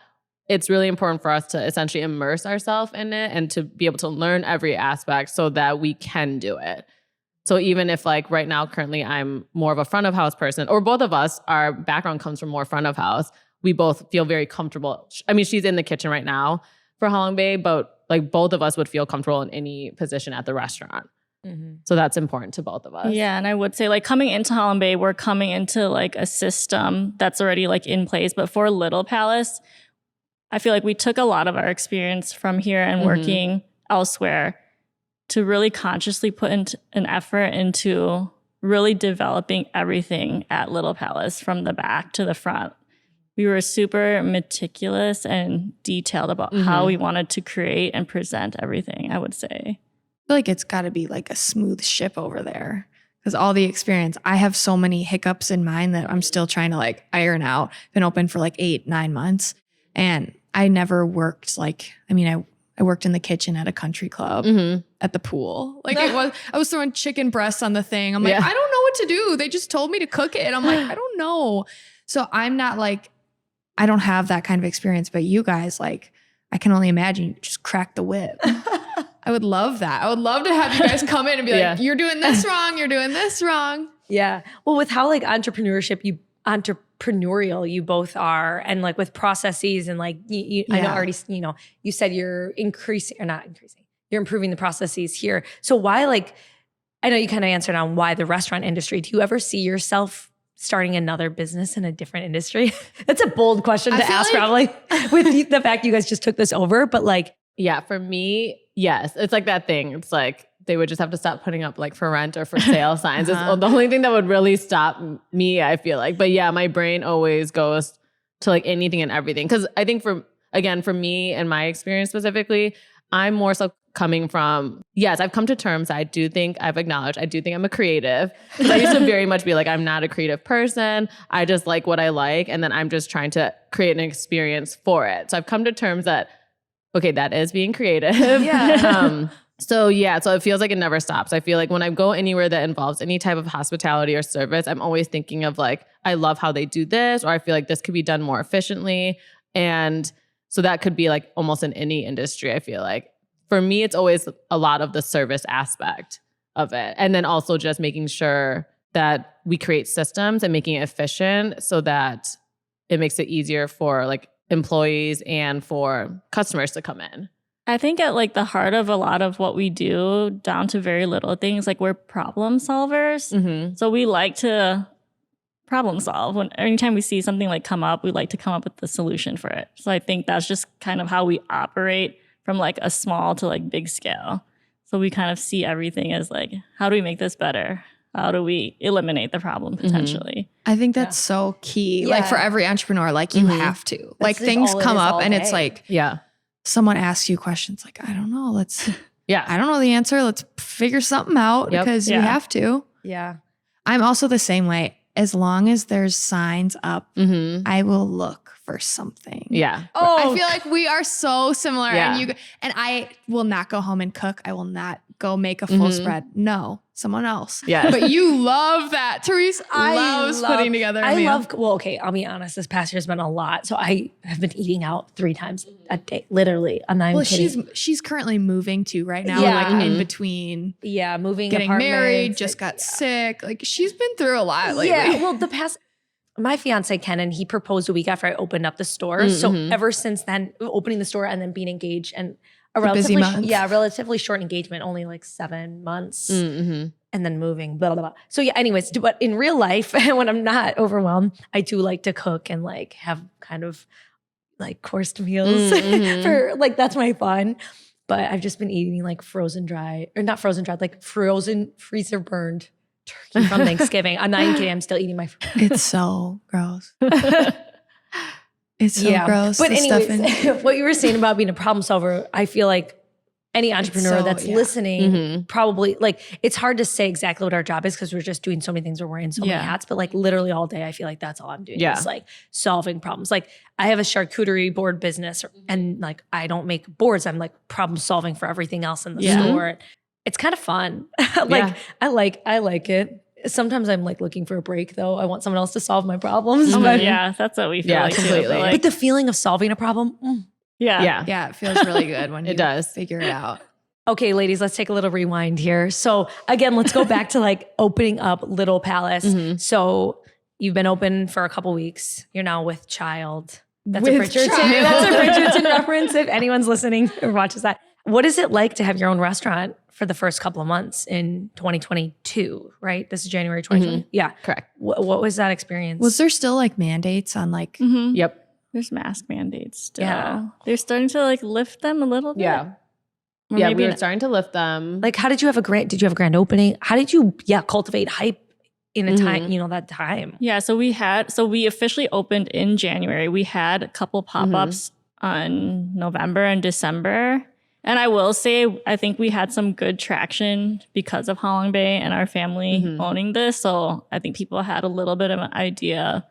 It's really important for us to essentially immerse ourselves in it and to be able to learn every aspect so that we can do it. So even if like right now, currently I'm more of a front of house person, or both of us, our background comes from more front of house, we both feel very comfortable. I mean, she's in the kitchen right now for Halong Bay, but like both of us would feel comfortable in any position at the restaurant. So that's important to both of us. Yeah, and I would say like coming into Halong Bay, we're coming into like a system that's already like in place. But for Little Palace, I feel like we took a lot of our experience from here and working elsewhere to really consciously put an effort into really developing everything at Little Palace from the back to the front. We were super meticulous and detailed about how we wanted to create and present everything, I would say. I feel like it's got to be like a smooth ship over there because all the experience, I have so many hiccups in mine that I'm still trying to like iron out. Been open for like 8-9 months and I never worked like, I mean, I worked in the kitchen at a country club at the pool. Like I was throwing chicken breasts on the thing. I'm like, I don't know what to do. They just told me to cook it. I'm like, I don't know. So I'm not like, I don't have that kind of experience, but you guys like, I can only imagine you just crack the whip. I would love that. I would love to have you guys come in and be like, you're doing this wrong. You're doing this wrong. Yeah. Well, with how like entrepreneurial you both are, and like with processes and like, I know already, you said you're you're improving the processes here. So why like, I know you kind of answered on why the restaurant industry. Do you ever see yourself starting another business in a different industry? That's a bold question to ask probably with the fact you guys just took this over, but like. Yeah, for me, yes. It's like that thing. It's like they would just have to stop putting up like for rent or for sale signs. It's the only thing that would really stop me, I feel like. But yeah, my brain always goes to like anything and everything. Because I think for me and my experience specifically, I'm more so coming from, yes, I've come to terms. I do think I'm a creative. Because I used to very much be like, I'm not a creative person. I just like what I like. And then I'm just trying to create an experience for it. So I've come to terms that, okay, that is being creative. Yeah. So it feels like it never stops. I feel like when I go anywhere that involves any type of hospitality or service, I'm always thinking of like, I love how they do this, or I feel like this could be done more efficiently. And so that could be like almost in any industry, I feel like. For me, it's always a lot of the service aspect of it. And then also just making sure that we create systems and making it efficient so that it makes it easier for like employees and for customers to come in. I think at like the heart of a lot of what we do, down to very little things, like we're problem solvers. So we like to problem solve. Anytime we see something like come up, we like to come up with the solution for it. So I think that's just kind of how we operate from like a small to like big scale. So we kind of see everything as like, how do we make this better? How do we eliminate the problem potentially? I think that's so key. Like for every entrepreneur, like you have to. That's like things come up and it's like, yeah, someone asks you questions like, I don't know, I don't know the answer. Let's figure something out because you have to. Yeah. I'm also the same way. As long as there's signs up, I will look for something. Yeah. I feel like we are so similar. And I will not go home and cook. I will not go make a full spread. No, someone else. Yeah. But you love that. Therese loves putting together a meal. I'll be honest, this past year's been a lot. So I have been eating out 3 times a day, literally. I'm not even kidding. She's currently moving too right now, like in between. Yeah, moving getting apartments. married, just got sick. Like she's been through a lot lately. Yeah, well, my fiance Ken, and he proposed a week after I opened up the store. So ever since then, opening the store and then being engaged and a busy relatively month. relatively short engagement, only like 7 months, and then moving, blah blah blah. So yeah, anyways, but in real life, when I'm not overwhelmed, I do like to cook and like have kind of like coursed meals for like that's my fun. But I've just been eating like frozen freezer burned turkey from Thanksgiving. I'm not even kidding. I'm still eating my. It's so gross. It's so gross. But the stuff anyways, what you were saying about being a problem solver, I feel like any entrepreneur that's listening probably like it's hard to say exactly what our job is because we're just doing so many things or wearing so many hats. But like literally all day, I feel like that's all I'm doing is like solving problems. Like I have a charcuterie board business and like I don't make boards. I'm like problem solving for everything else in the store. It's kind of fun. Like I like it. Sometimes I'm like looking for a break though. I want someone else to solve my problems. But yeah, that's what we feel like completely. Too, but the feeling of solving a problem. Yeah, it feels really good when you does figure it out. Okay, ladies, let's take a little rewind here. So again, let's go back to like opening up Little Palace. So you've been open for a couple weeks. You're now with child. That's a Bridgerton. That's a Bridgerton reference. If anyone's listening or watches that, what is it like to have your own restaurant for the first couple of months in 2022? Right, this is January 2020. Yeah, correct. What was that experience? Was there still like mandates on like? Yep. There's mask mandates still. Yeah. They're starting to like lift them a little bit. Yeah. Or Yeah, maybe we were starting to lift them. Like, how did you have a grand? Did you have a grand opening? How did you cultivate hype in a time? You know that time. Yeah, so we officially opened in January. We had a couple pop-ups on November and December. And I will say, I think we had some good traction because of Halong Bay and our family owning this. So I think people had a little bit of an idea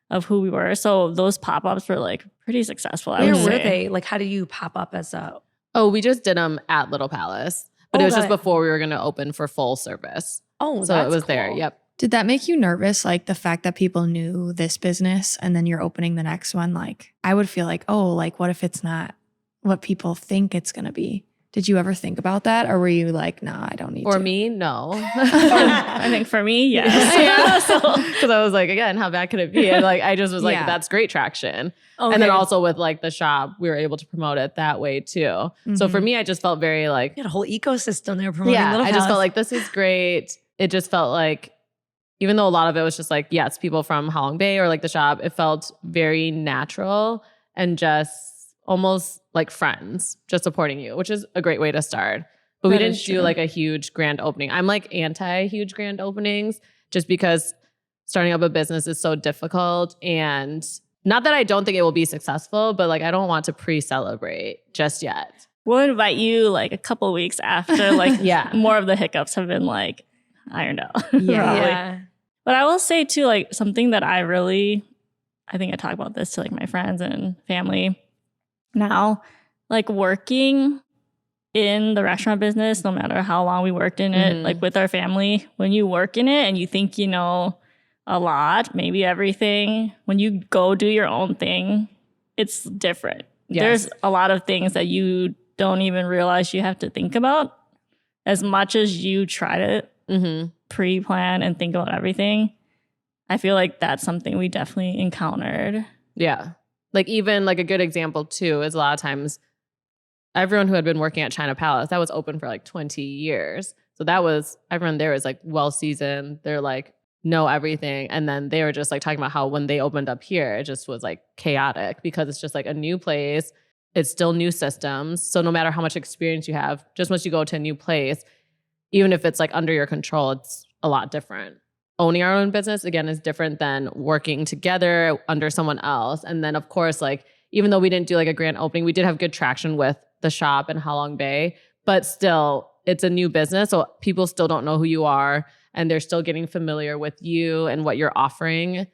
of who we were. So those pop-ups were like pretty successful. Where were they? Like, how do you pop up as a? Oh, we just did them at Little Palace, but it was just before we were going to open for full service. Oh, so it was there. Yep. Did that make you nervous? Like the fact that people knew this business and then you're opening the next one? Like I would feel like, oh, like what if it's not what people think it's going to be? Did you ever think about that? Or were you like, nah, I don't need to? For me, no. I think for me, yes. Because I was like, again, how bad could it be? And like, I just was like, that's great traction. Okay. And then also with like the shop, we were able to promote it that way too. So for me, I just felt very like. You had a whole ecosystem there promoting Little Palace. I just felt like this is great. It just felt like, even though a lot of it was just like, yes, people from Halong Bay or like the shop, it felt very natural and just almost like friends just supporting you, which is a great way to start. But we didn't do like a huge grand opening. I'm like anti-huge grand openings just because starting up a business is so difficult. And not that I don't think it will be successful, but like I don't want to pre-celebrate just yet. We'll invite you like a couple weeks after like more of the hiccups have been like ironed out. Yeah. But I will say too, like something that I think I talk about this to like my friends and family now, like working in the restaurant business, no matter how long we worked in it, like with our family, when you work in it and you think you know a lot, maybe everything, when you go do your own thing, it's different. Yes. There's a lot of things that you don't even realize you have to think about as much as you try to pre-plan and think about everything. I feel like that's something we definitely encountered. Yeah. Like even like a good example too is a lot of times everyone who had been working at China Palace, that was open for like 20 years. So that was, everyone there was like well seasoned. They're like, know everything. And then they were just like talking about how when they opened up here, it just was like chaotic because it's just like a new place. It's still new systems. So no matter how much experience you have, just once you go to a new place, even if it's like under your control, it's a lot different. Owning our own business, again, is different than working together under someone else. And then, of course, like, even though we didn't do like a grand opening, we did have good traction with the shop in Halong Bay, but still, it's a new business. So people still don't know who you are and they're still getting familiar with you and what you're offering.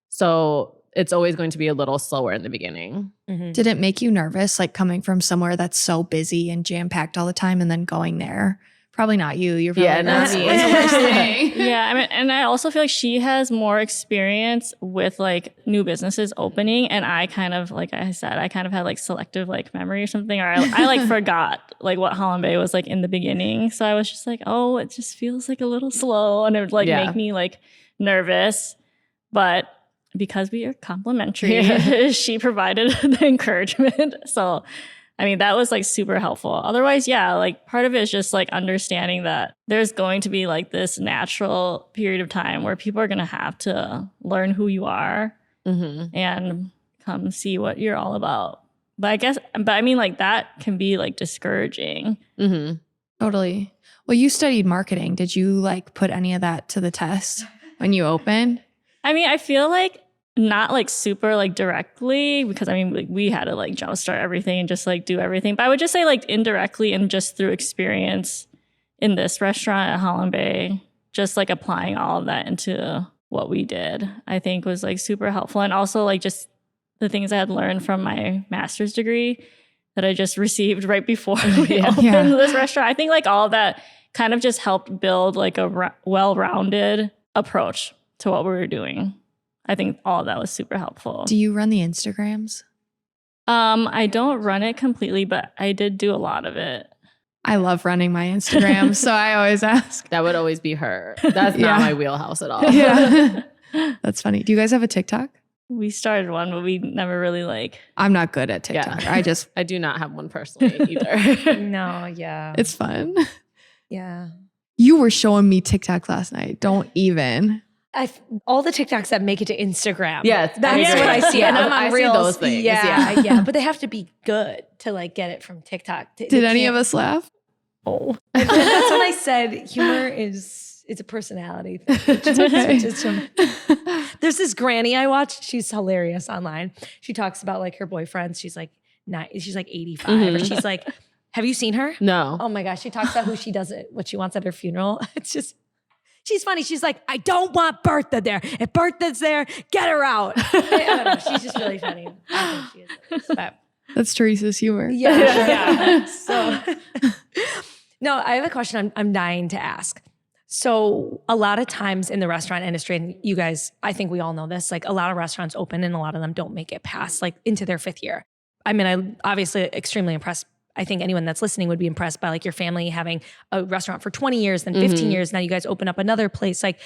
So it's always going to be a little slower in the beginning. Did it make you nervous, like coming from somewhere that's so busy and jam-packed all the time and then going there? Probably not you. You're probably not me. Yeah, I mean, and I also feel like she has more experience with like new businesses opening, and I kind of, like I said, I kind of had like selective like memory or something, or I like forgot like what Halong Bay was like in the beginning. So I was just like, oh, it just feels like a little slow, and it would like make me like nervous. But because we are complimentary, she provided the encouragement. So, I mean, that was like super helpful. Otherwise, yeah, like part of it is just like understanding that there's going to be like this natural period of time where people are going to have to learn who you are and come see what you're all about. But I mean, like that can be like discouraging. Totally. Well, you studied marketing. Did you like put any of that to the test when you opened? I mean, I feel like not like super like directly, because I mean, like, we had to like jumpstart everything and just like do everything. But I would just say like indirectly and just through experience in this restaurant at Holland Bay, just like applying all of that into what we did, I think was like super helpful. And also like just the things I had learned from my master's degree that I just received right before we opened this restaurant. I think like all of that kind of just helped build like a well-rounded approach to what we were doing. I think all of that was super helpful. Do you run the Instagrams? I don't run it completely, but I did do a lot of it. I love running my Instagram, so I always ask. That would always be her. That's not my wheelhouse at all. Yeah. That's funny. Do you guys have a TikTok? We started one, but we never really like. I'm not good at TikTok. Yeah. I do not have one personally either. No, yeah. It's fun. Yeah. You were showing me TikTok last night. Don't even. All the TikToks that make it to Instagram. Yes, that's what I see. Yeah, and I'm on I see Reels. those things. Yeah. But they have to be good to like get it from TikTok. Did any of us laugh? Oh. That's when I said humor it's a personality thing. There's this granny I watched. She's hilarious online. She talks about like her boyfriends. She's like 85 and she's like, have you seen her? No. Oh my gosh. She talks about what she wants at her funeral. It's just, she's funny. She's like, I don't want Bertha there. If Bertha's there, get her out. I don't know. She's just really funny. I think she is. But That's Therese's humor. yeah. So, no, I have a question I'm dying to ask. So a lot of times in the restaurant industry, and you guys, I think we all know this, like a lot of restaurants open and a lot of them don't make it past like into their 5th year. I mean, I'm obviously extremely impressed. I think anyone that's listening would be impressed by like your family having a restaurant for 20 years, then 15 years. Now you guys open up another place. Like,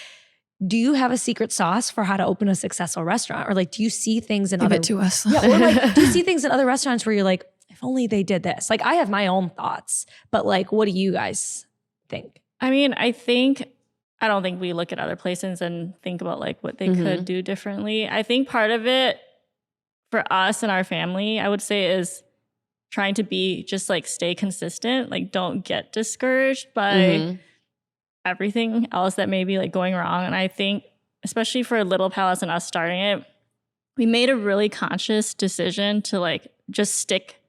do you have a secret sauce for how to open a successful restaurant? Or like, do you see things in Give other it to us. Yeah, or like, do you see things in other restaurants where you're like, if only they did this? Like, I have my own thoughts, but like, what do you guys think? I mean, I don't think we look at other places and think about like what they could do differently. I think part of it for us and our family, I would say, is trying to be just like stay consistent. Like, don't get discouraged by everything else that may be like going wrong. And I think, especially for Little Palace and us starting it, we made a really conscious decision to like just stick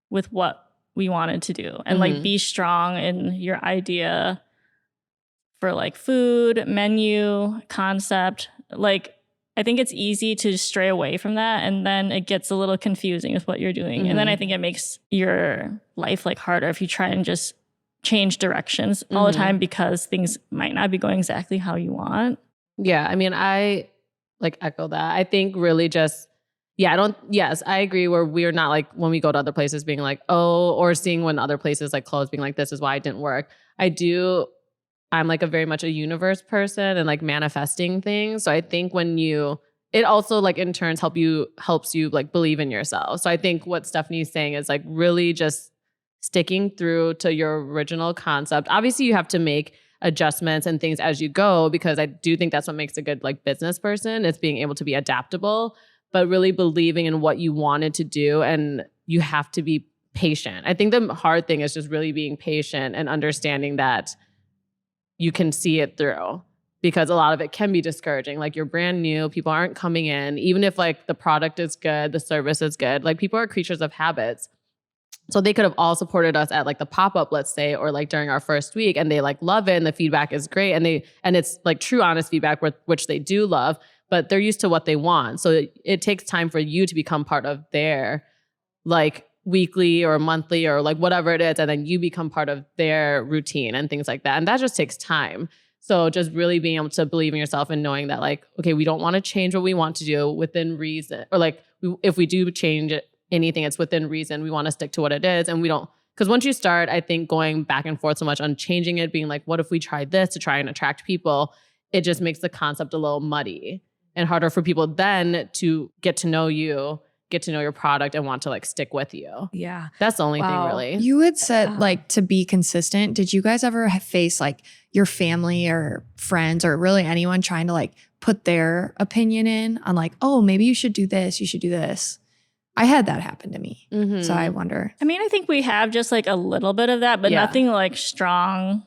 with what we wanted to do and like be strong in your idea for like food, menu, concept. Like, I think it's easy to stray away from that, and then it gets a little confusing with what you're doing. And then I think it makes your life like harder if you try and just change directions all the time because things might not be going exactly how you want. Yeah, I mean, I like echo that. I think really just, yes, I agree where we're not like when we go to other places being like, oh, or seeing when other places like close being like, this is why it didn't work. I'm like a very much a universe person and like manifesting things. So I think it also like in turns helps you like believe in yourself. So I think what Stephanie's saying is like really just sticking through to your original concept. Obviously you have to make adjustments and things as you go, because I do think that's what makes a good like business person, is being able to be adaptable, but really believing in what you wanted to do. And you have to be patient. I think the hard thing is just really being patient and understanding that you can see it through, because a lot of it can be discouraging. Like, you're brand new, people aren't coming in, even if like the product is good, the service is good, like people are creatures of habits. So they could have all supported us at like the pop-up, let's say, or like during our first week, and they like love it and the feedback is great. And it's like true, honest feedback, which they do love, but they're used to what they want. So it takes time for you to become part of their like weekly or monthly or like whatever it is. And then you become part of their routine and things like that. And that just takes time. So just really being able to believe in yourself and knowing that like, okay, we don't want to change what we want to do within reason, or like if we do change anything, it's within reason. We want to stick to what it is. And we don't, because once you start, I think going back and forth so much on changing it, being like, what if we tried this to try and attract people? It just makes the concept a little muddy. and harder for people then to get to know you, get to know your product, and want to like stick with you. Yeah. That's the only thing Wow. really. You had said like to be consistent. Did you guys ever face like your family or friends or really anyone trying to like put their opinion in on like, oh, maybe you should do this, you should do this? I had that happen to me. Mhm. So I wonder. I mean, I think we have just like a little bit of that, but Yeah. nothing like strong.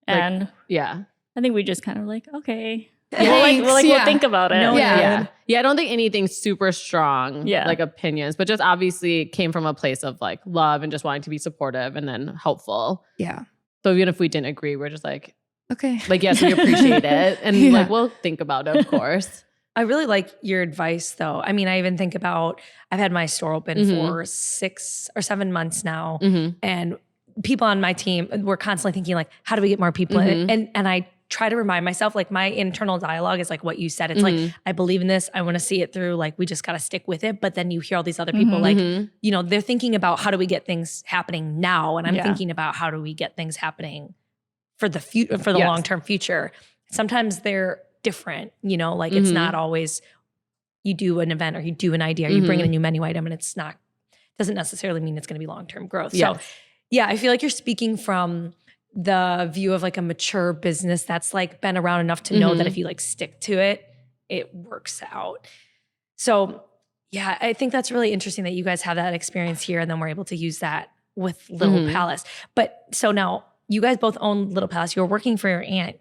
Like, And yeah. I think we just kind of like, okay. Thanks, We'll yeah. think about it. No, Yeah. Yeah. Yeah. I don't think anything super strong, Yeah. like opinions, but just obviously came from a place of like love and just wanting to be supportive and then helpful. Yeah. So even if we didn't agree, we're just like, Okay. yes, we appreciate it. And Yeah. like, we'll think about it, of course. I really like your advice though. I mean, I even think about, I've had my store open Mhm. for 6 or 7 months now. Mhm. And people on my team were constantly thinking like, how do we get more people in? And I try to remind myself, like my internal dialogue is like what you said. It's like, I believe in this. I want to see it through. Like, we just got to stick with it. But then you hear all these other people like, you know, they're thinking about how do we get things happening now? And I'm Yeah. thinking about how do we get things happening for the future, for the Yes. long-term future. Sometimes they're different, you know, like it's not always you do an event or you do an idea or you bring in a new menu item and it's not, doesn't necessarily mean it's going to be long-term growth. So Yes. yeah, I feel like you're speaking from the view of like a mature business that's like been around enough to know that if you like stick to it, it works out. So yeah, I think that's really interesting that you guys have that experience here and then we're able to use that with Little Palace. But so now you guys both own Little Palace. You're working for your aunt.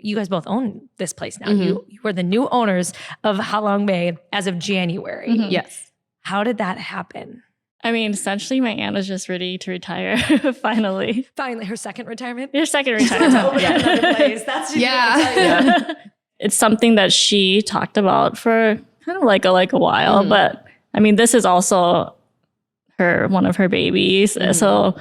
You guys both own this place now. You were the new owners of Halong Bay as of January. Yes. How did that happen? I mean, essentially, my aunt is just ready to retire finally. Finally, her second retirement. Your second retirement. Another place. That's Yeah. It's something that she talked about for kind of like a while, but I mean, this is also one of her babies. So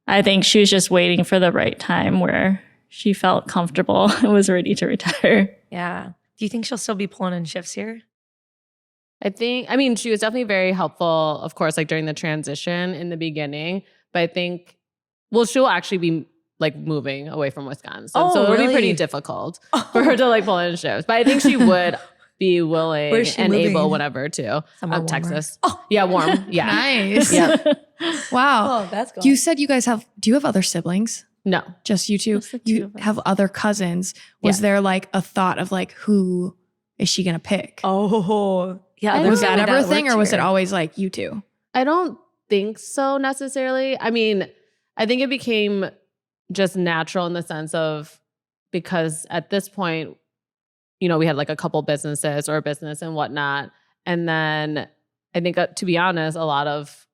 I think she was just waiting for the right time where she felt comfortable and was ready to retire. Yeah. Do you think she'll still be pulling in shifts here? I mean, she was definitely very helpful, of course, like during the transition in the beginning. But I think, she'll actually be like moving away from Wisconsin. Oh, so it'll really? be pretty difficult for her to like pull in shifts. But I think she would be willing Where's she and moving? able whenever too. Somewhere warmer. Texas. Yeah, warm. Yeah. Nice. Yeah. Wow. Oh, that's cool. You said you guys do you have other siblings? No. Just you two? Just the two You of us. have other cousins. Was Yeah. there like a thought of like, who is she going to pick? Oh, yeah. I there's was that family ever a thing worked or was it here. always like you two? I don't think so necessarily. I mean, I think it became just natural in the sense of because at this point, you know, we had like a couple businesses or a business and whatnot. And then I think, to be honest, a lot of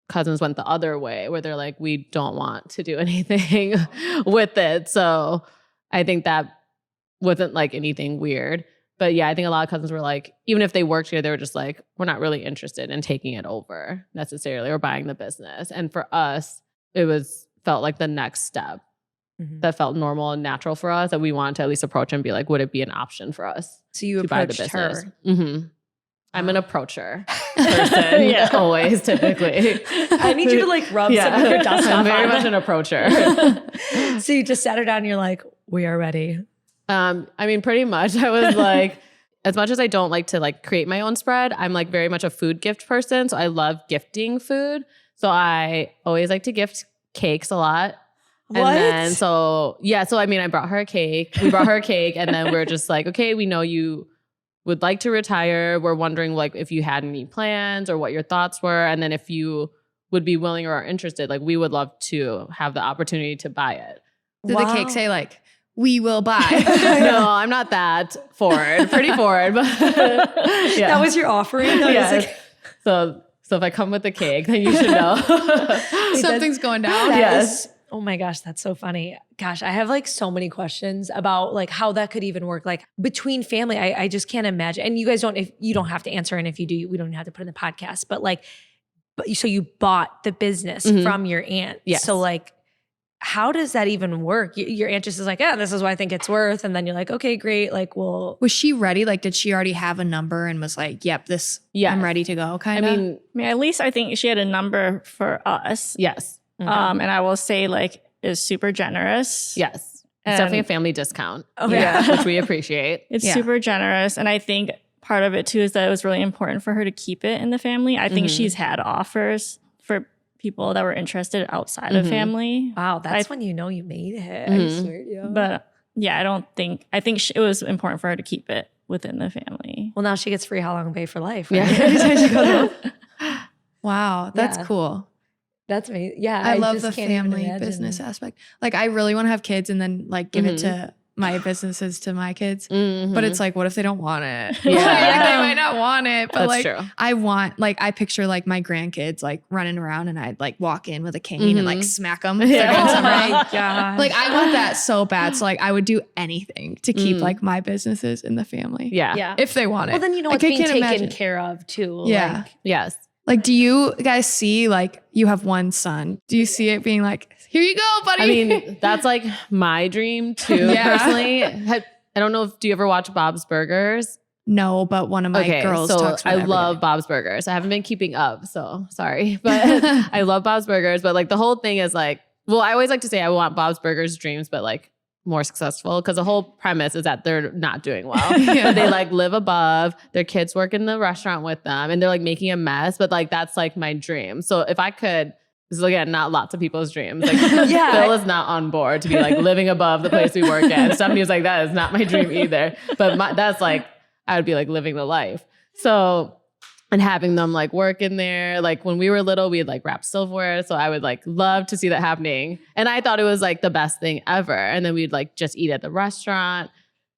cousins went the other way where they're like, we don't want to do anything with it. So I think that wasn't like anything weird. But yeah, I think a lot of cousins were like, even if they worked here, they were just like, we're not really interested in taking it over necessarily or buying the business. And for us, it felt like the next step that felt normal and natural for us that we wanted to at least approach and be like, would it be an option for us So you to buy the approached business? her. Mm-hmm. I'm an approacher person, Yeah. always, typically. I need you to like rub some of your dust I'm off very on much that. an approacher. So you just sat her down and you're like, we are ready. I mean, pretty much. I was like, as much as I don't like to like create my own spread, I'm like very much a food gift person. So I love gifting food. So I always like to gift cakes a lot. What? And then so I mean, I brought her a cake. We brought her a cake, and then we're just like, okay, we know you would like to retire. We're wondering like if you had any plans or what your thoughts were, and then if you would be willing or are interested, like we would love to have the opportunity to buy it. Did the cake say like, we will buy? No, I'm not that forward. Pretty forward, but yeah. That was your offering? That was Yeah. like- So if I come with the cake, then you should know. Something's going down. That Yes. is- oh my gosh, that's so funny. Gosh, I have like so many questions about like how that could even work. Like between family, I just can't imagine. And you guys if you don't have to answer, and if you do, we don't have to put it in the podcast. But so you bought the business from your aunt. Yes. So like, how does that even work? Your aunt just is like, yeah, this is what I think it's worth. And then you're like, okay, great. Like, well, Was she ready? Like, did she already have a number and was like, yep, Yes. I'm ready to go I kind of? mean, I mean, at least I think she had a number for us. yes. And I will say, like, is super generous. Yes. It's definitely a family discount. Oh, Which we appreciate. It's Yeah. super generous. And I think part of it too is that it was really important for her to keep it in the family. I think she's had offers for people that were interested outside of family. Wow, that's when you know you made it. I swear to you. But yeah, I think it was important for her to keep it within the family. Well, now she gets free Halong Bay for life. Right? Wow, that's Yeah. cool. That's me. Yeah, I love just the can't even family imagine. business aspect. Like, I really want to have kids and then like give it to my businesses to my kids. But it's like, what if they don't want it? Yeah. Like, they might not want it. But That's like, true. I want, like, I picture like my grandkids like running around and I'd like walk in with a cane and like smack them. Oh my gosh. Like, I want that so bad. So like, I would do anything to keep like my businesses in the family. Yeah. yeah. If they want it. Well, then you know Like, it's I being can't taken imagine. care of too. Yeah. Like, Yes. Like, do you guys see, like, you have one son? Do you see it being like, here you go, buddy? I mean, that's like my dream too, Yeah. personally. I don't know do you ever watch Bob's Burgers? no, but one of my girls so talks about I it every love day. Bob's Burgers. I haven't been keeping up, so sorry. But I love Bob's Burgers. But like the whole thing is like, well, I always like to say I want Bob's Burgers dreams, but like more successful because the whole premise is that they're not doing well. Yeah. They like live above, their kids work in the restaurant with them and they're like making a mess. But like that's like my dream. So if I could, this is again not lots of people's dreams. Like Yeah. Phil is not on board to be like living above the place we work at. Stephanie was like, that is not my dream either. But that's like, I would be like living the life. So, and having them like work in there. Like when we were little, we'd like wrap silverware. So I would like love to see that happening. And I thought it was like the best thing ever. And then we'd like just eat at the restaurant.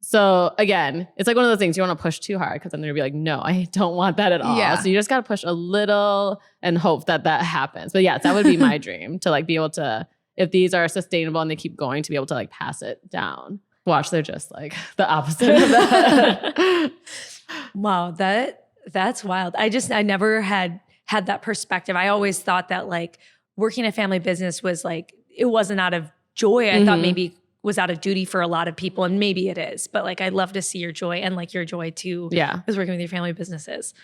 So again, it's like one of those things you want to push too hard because then they're gonna be like, no, I don't want that at all. Yeah. So you just got to push a little and hope that that happens. But yes, that would be my dream to like be able to, if these are sustainable and they keep going, to be able to like pass it down. Watch, they're just like the opposite of that. wow, that's wild. I never had that perspective. I always thought that like working a family business was like, it wasn't out of joy. I thought maybe was out of duty for a lot of people, and maybe it is. But like, I'd love to see your joy and like your joy too. Yeah. Is working with your family businesses.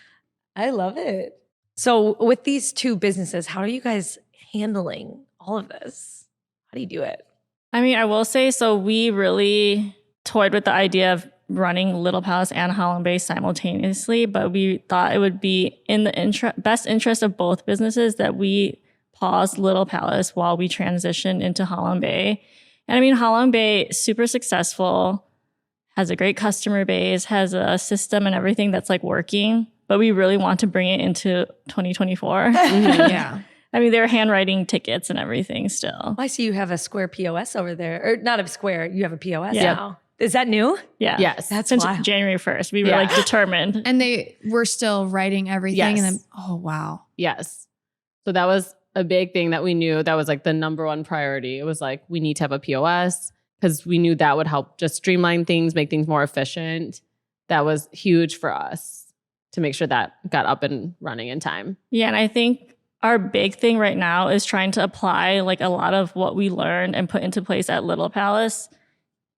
I love it. So with these two businesses, how are you guys handling all of this? How do you do it? I mean, I will say, so we really toyed with the idea of running Little Palace and Halong Bay simultaneously, but we thought it would be in the best interest of both businesses that we pause Little Palace while we transition into Halong Bay. And I mean, Halong Bay, super successful, has a great customer base, has a system and everything that's like working, but we really want to bring it into 2024. Yeah. I mean, they're handwriting tickets and everything still. I see you have a Square POS over there, or not a Square. You have a POS Yeah. now. Is that new? Yeah. Yes. That's Since wild. January 1st, we were Yeah. like determined. And they were still writing everything. Yes. And then, oh, wow. Yes. So that was a big thing that we knew that was like the number one priority. It was like, we need to have a POS because we knew that would help just streamline things, make things more efficient. That was huge for us to make sure that got up and running in time. Yeah. And I think our big thing right now is trying to apply like a lot of what we learned and put into place at Little Palace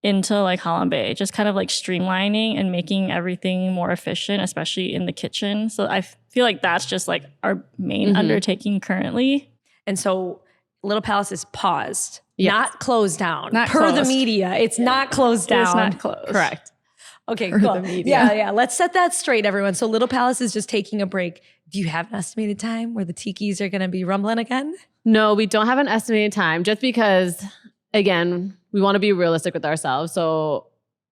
into like Halong Bay, just kind of like streamlining and making everything more efficient, especially in the kitchen. So I feel like that's just like our main undertaking currently. And so Little Palace is paused, Yes. not closed down. Not per the closed. media, it's not closed down. It's not closed. Correct. Okay, Per cool. the media. Yeah. Let's set that straight, everyone. So Little Palace is just taking a break. Do you have an estimated time where the tikis are going to be rumbling again? No, we don't have an estimated time just because, again, we want to be realistic with ourselves. So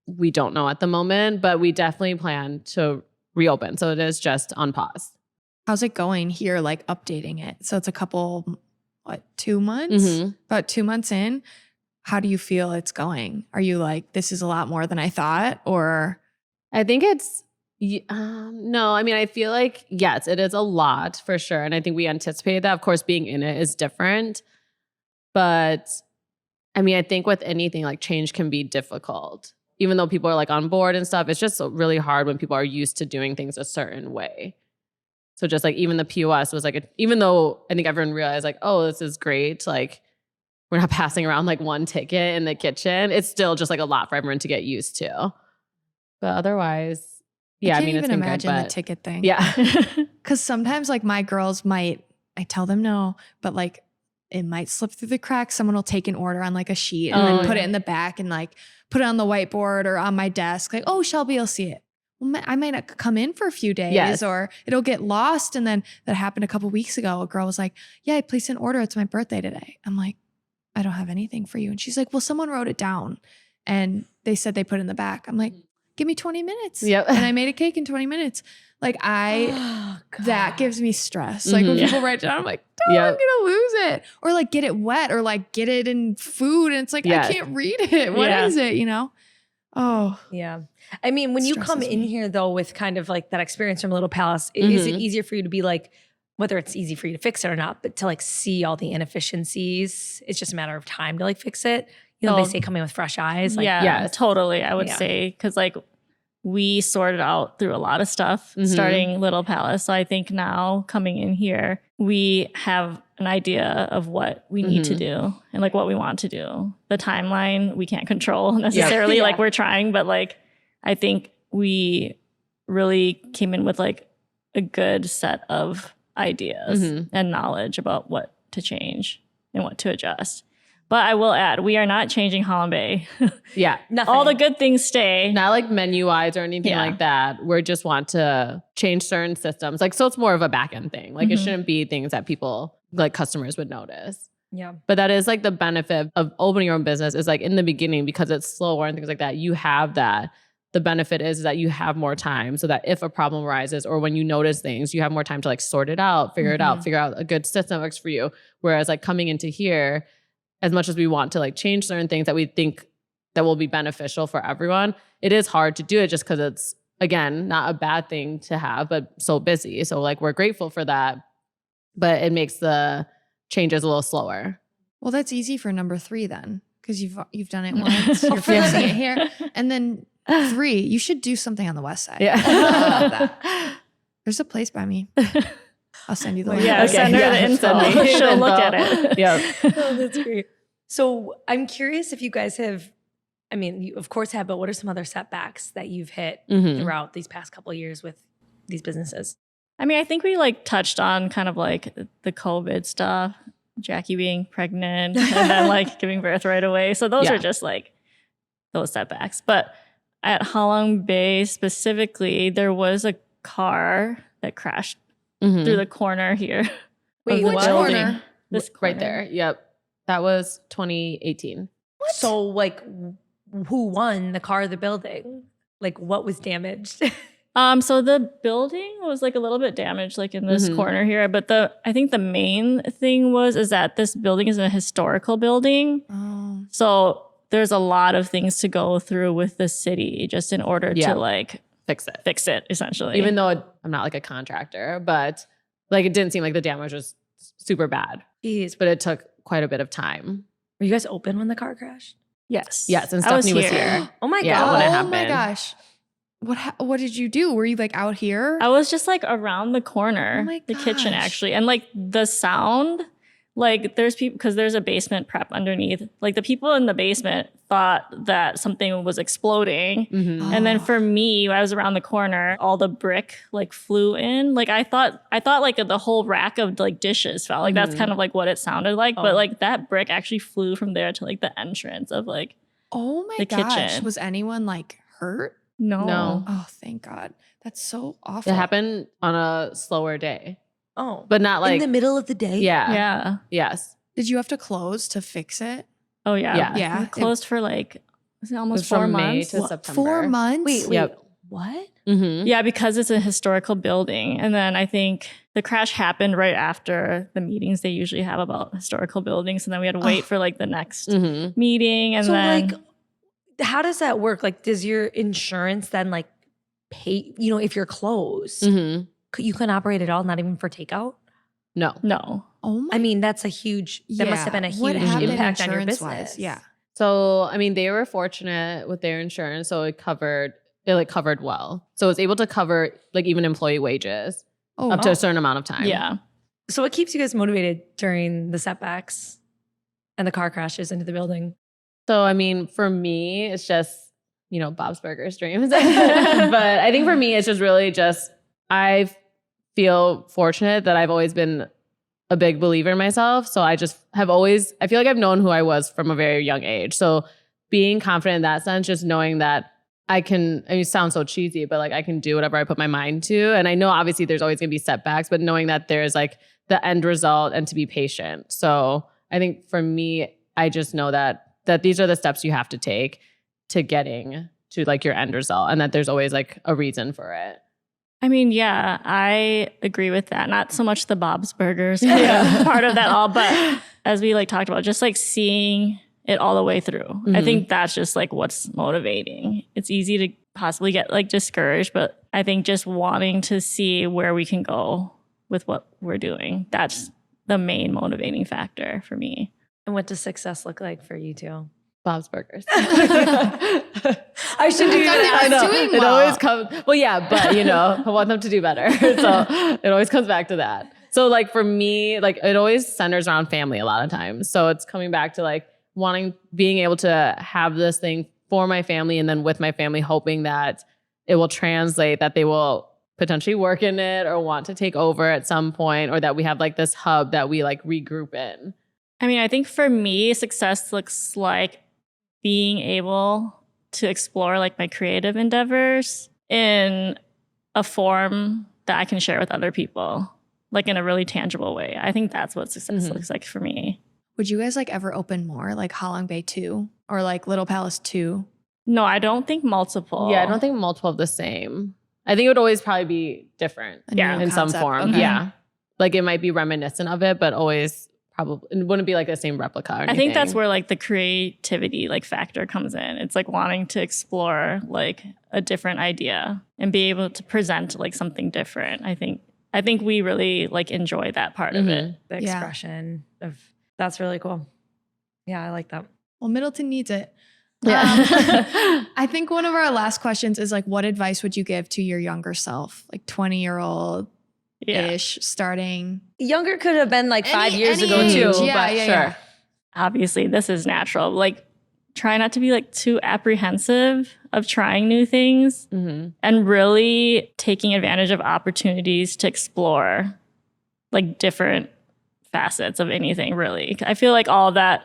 we don't know at the moment, but we definitely plan to reopen. So it is just on pause. How's it going here, like updating it? So it's a couple, 2 months? Mhm. About 2 months in. How do you feel it's going? Are you like, this is a lot more than I thought? Or I think it's, no, I mean, I feel like, yes, it is a lot for sure. And I think we anticipated that. Of course, being in it is different. But I mean, I think with anything, like change can be difficult. Even though people are like on board and stuff, it's just really hard when people are used to doing things a certain way. So just like even the POS was like, even though I think everyone realized like, oh, this is great. Like we're not passing around like one ticket in the kitchen. It's still just like a lot for everyone to get used to. But otherwise, yeah, I I can't mean, it's even been imagine good, the but ticket thing. yeah. Because sometimes like my girls might, I tell them no, but like it might slip through the cracks. Someone will take an order on like a sheet and then put it in the back and like put it on the whiteboard or on my desk. Like, oh, Shelby will see it. Well, I might not come in for a few days or it'll get lost. And then that happened a couple weeks ago. A girl was like, yeah, I placed an order. It's my birthday today. I'm like, I don't have anything for you. And she's like, well, someone wrote it down and they said they put it in the back. I'm like, give me 20 minutes. Yep. And I made a cake in 20 minutes. Like that gives me stress. Like when people write it down, I'm like, I'm going to lose it. Or like get it wet or like get it in food. And it's like, I can't read it. What is it, you know? Oh. Yeah. I mean, when you come in here though, with kind of like that experience from Little Palace, is it easier for you to be like, whether it's easy for you to fix it or not, but to like see all the inefficiencies, it's just a matter of time to like fix it. You know, they say come in with fresh eyes. Like, totally. I would say, cause like we sorted out through a lot of stuff starting Little Palace. So I think now coming in here, we have an idea of what we need to do and like what we want to do. The timeline we can't control necessarily. Like we're trying, but like I think we really came in with like a good set of ideas and knowledge about what to change and what to adjust. But I will add, we are not changing Holland Bay. Nothing. All the good things stay. Not like menu-wise or anything like that. We just want to change certain systems. Like, so it's more of a back-end thing. Like, it shouldn't be things that people, like customers would notice. Yeah. But that is like the benefit of opening your own business is like in the beginning, because it's slower and things like that, you have that. The benefit is that you have more time so that if a problem arises or when you notice things, you have more time to like sort it out, figure it out, figure out a good system that works for you. Whereas like coming into here, as much as we want to like change certain things that we think that will be beneficial for everyone, it is hard to do it just because it's, again, not a bad thing to have, but so busy. So like we're grateful for that, but it makes the changes a little slower. Well, that's easy for number 3 then, because you've done it once. You're fixing it here. And then 3, you should do something on the west side. Yeah. I love that. There's a place by me. I'll send you the link. Yeah, send her the info. She'll look at it. Yeah. Oh, that's great. So I'm curious if you guys have, I mean, you of course have, but what are some other setbacks that you've hit throughout these past couple of years with these businesses? I mean, I think we like touched on kind of like the COVID stuff, Jacque being pregnant and then like giving birth right away. So those are just like those setbacks. But at Holland Bay specifically, there was a car that crashed through the corner here. Wait, which corner? This Right corner. there. Yep. That was 2018. What? So like who won, the car or the building? Like what was damaged? So the building was like a little bit damaged, like in this corner here. But I think the main thing is that this building is a historical building. Oh. So there's a lot of things to go through with the city just in order to like Fix it. essentially. Even though I'm not like a contractor, but like it didn't seem like the damage was super bad. Jeez. But it took quite a bit of time. Were you guys open when the car crashed? Yes. Yes, and I was Stephanie was here. here. Oh my Yeah, God. when it Oh happened. my gosh. What did you do? Were you like out here? I was just like around the corner, Oh my the kitchen gosh. actually. And like the sound, like there's people, because there's a basement prep underneath. Like the people in the basement thought that something was exploding. And then for me, when I was around the corner, all the brick like flew in. Like I thought like the whole rack of like dishes fell. Like that's kind of like what it sounded like. But like that brick actually flew from there to like the entrance of like Oh my the gosh. kitchen. Was anyone like hurt? no. Oh, thank God. That's so awful. It happened on a slower day, Oh. but not like in the middle of the day? Yeah. Yeah. Yes. Did you have to close to fix it? Oh yeah. Yeah. Yeah. We closed for like was it It almost was 4 from May months? to What, September. 4 months? Wait. Yep. What? Yeah, because it's a historical building. And then I think the crash happened right after the meetings they usually have about historical buildings. And then we had to wait for like the next meeting. And So then like, how does that work? Like, does your insurance then like pay, you know, if you're closed, you can operate at all, not even for takeout? No. no. Oh my I mean, that's a huge, that must have been a What huge happened impact on your insurance-wise? business. Yeah. So, I mean, they were fortunate with their insurance. So it covered well. So it was able to cover like even employee wages up to a certain amount of time. Yeah. So what keeps you guys motivated during the setbacks and the car crashes into the building? So, I mean, for me, it's just, you know, Bob's Burgers dreams. But I think for me, it's just really just, I feel fortunate that I've always been a big believer in myself. So I just have always, I feel like I've known who I was from a very young age. So being confident in that sense, just knowing that I can, I mean, it sounds so cheesy, but like I can do whatever I put my mind to. And I know obviously there's always going to be setbacks, but knowing that there's like the end result and to be patient. So I think for me, I just know that these are the steps you have to take to getting to like your end result, and that there's always like a reason for it. I mean, yeah, I agree with that. Not so much the Bob's Burgers part of that all, but as we like talked about, just like seeing it all the way through. Mm-hmm. I think that's just like what's motivating. It's easy to possibly get like discouraged, but I think just wanting to see where we can go with what we're doing, that's the main motivating factor for me. And what does success look like for you two? Bob's Burgers. I should do that. I know. Doing It well. always comes. Well, yeah, but you know, I want them to do better. So it always comes back to that. So like for me, like it always centers around family a lot of times. So it's coming back to like being able to have this thing for my family, and then with my family, hoping that it will translate, that they will potentially work in it or want to take over at some point, or that we have like this hub that we like regroup in. I mean, I think for me, success looks like being able to explore like my creative endeavors in a form that I can share with other people, like in a really tangible way. I think that's what success looks like for me. Would you guys like ever open more, like Halong Bay 2 or like Little Palace 2? No, I don't think multiple. Yeah, I don't think multiple of the same. I think it would always probably be different. A new In some concept. form. Okay. Yeah. Like it might be reminiscent of it, but always probably, it wouldn't be like the same replica or anything. I think that's where like the creativity like factor comes in. It's like wanting to explore like a different idea and be able to present like something different. I think we really like enjoy that part of it. The Yeah. expression of that's really cool. Yeah, I like that. Well, Middleton needs it. Yeah. I think one of our last questions is like, what advice would you give to your younger self, like 20-year-old-ish, Yeah. starting? Younger could have been like 5 years any ago age. too. Yeah, but yeah, Sure. yeah. Obviously, this is natural. Like try not to be like too apprehensive of trying new things and really taking advantage of opportunities to explore like different facets of anything, really. I feel like all of that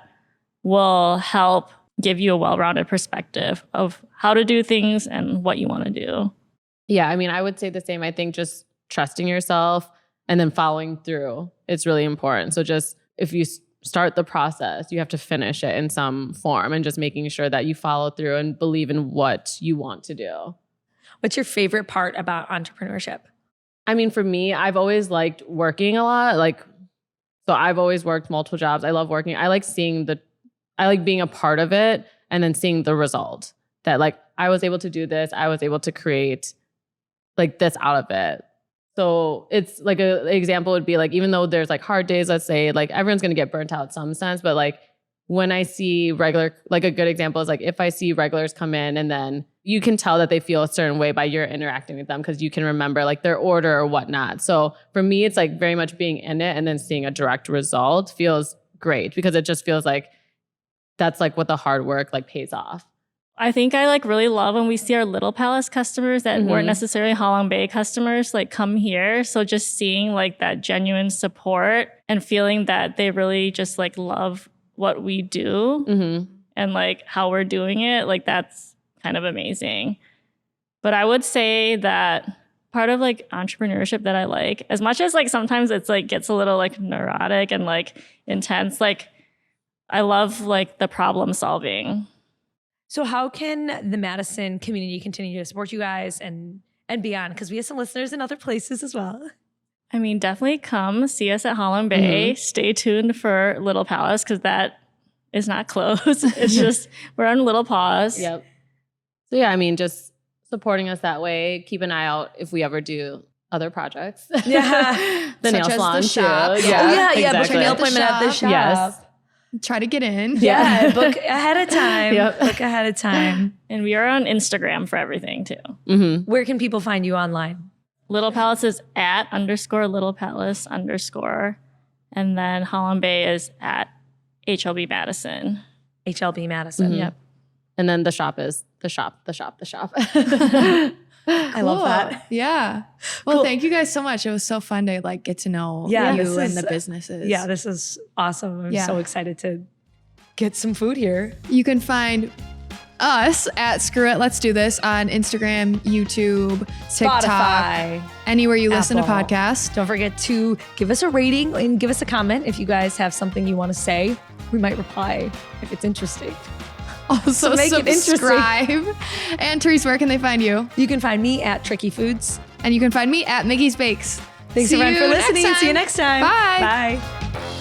will help give you a well-rounded perspective of how to do things and what you want to do. Yeah, I mean, I would say the same. I think just trusting yourself and then following through. It's really important. So just if you start the process, you have to finish it in some form, and just making sure that you follow through and believe in what you want to do. what's your favorite part about entrepreneurship? I mean, for me, I've always liked working a lot. So I've always worked multiple jobs. I love working. I like being a part of it and then seeing the result that like I was able to do this. I was able to create like this out of it. So it's like an example would be like, even though there's like hard days, let's say, like everyone's going to get burnt out in some sense, but like when I see like a good example is like if I see regulars come in and then you can tell that they feel a certain way by your interacting with them because you can remember like their order or whatnot. So for me, it's like very much being in it and then seeing a direct result feels great because it just feels like that's like what the hard work like pays off. I think I like really love when we see our Little Palace customers that weren't necessarily Halong Bay customers like come here. So just seeing like that genuine support and feeling that they really just like love what we do and like how we're doing it, like that's kind of amazing. But I would say that part of like entrepreneurship that I like, as much as like sometimes it's like gets a little like neurotic and like intense, like I love like the problem solving. So how can the Madison community continue to support you guys and beyond? Because we have some listeners in other places as well. I mean, definitely come see us at Halong Bay. Stay tuned for Little Palace because that is not closed. It's just, we're on Little Paws. Yep. So yeah, I mean, just supporting us that way. Keep an eye out if we ever do other projects. Yeah. The Such nail as the salon shop. too. Yeah. Book a exactly. nail appointment at the shop. Yes. Try to get in. Yeah. Book ahead of time. Yep. Book ahead of time. And we are on Instagram for everything too. Mm-hmm. Where can people find you online? Little Palace is at _Little Palace _ and then Halong Bay is at HLB Madison. HLB Madison. Mhm. Yep. And then the shop is the shop. I love that. Yeah. Well, Cool. thank you guys so much. It was so fun to like get to know Yeah, you this and is- the businesses. Yeah, this is awesome. I'm Yeah. so excited to get some food here. You can find us at Screw It, Let's Do This on Instagram, YouTube, TikTok, Spotify. anywhere you listen to Apple. podcasts. Don't forget to give us a rating and give us a comment if you guys have something you want to say. We might reply if it's interesting. Also, make it interesting. subscribe. And Therese, where can they find you? You can find me at Tricky Foods. And you can find me at Miggy's Bakes. Thanks See everyone you for next listening. See you time. next time. Bye. Bye.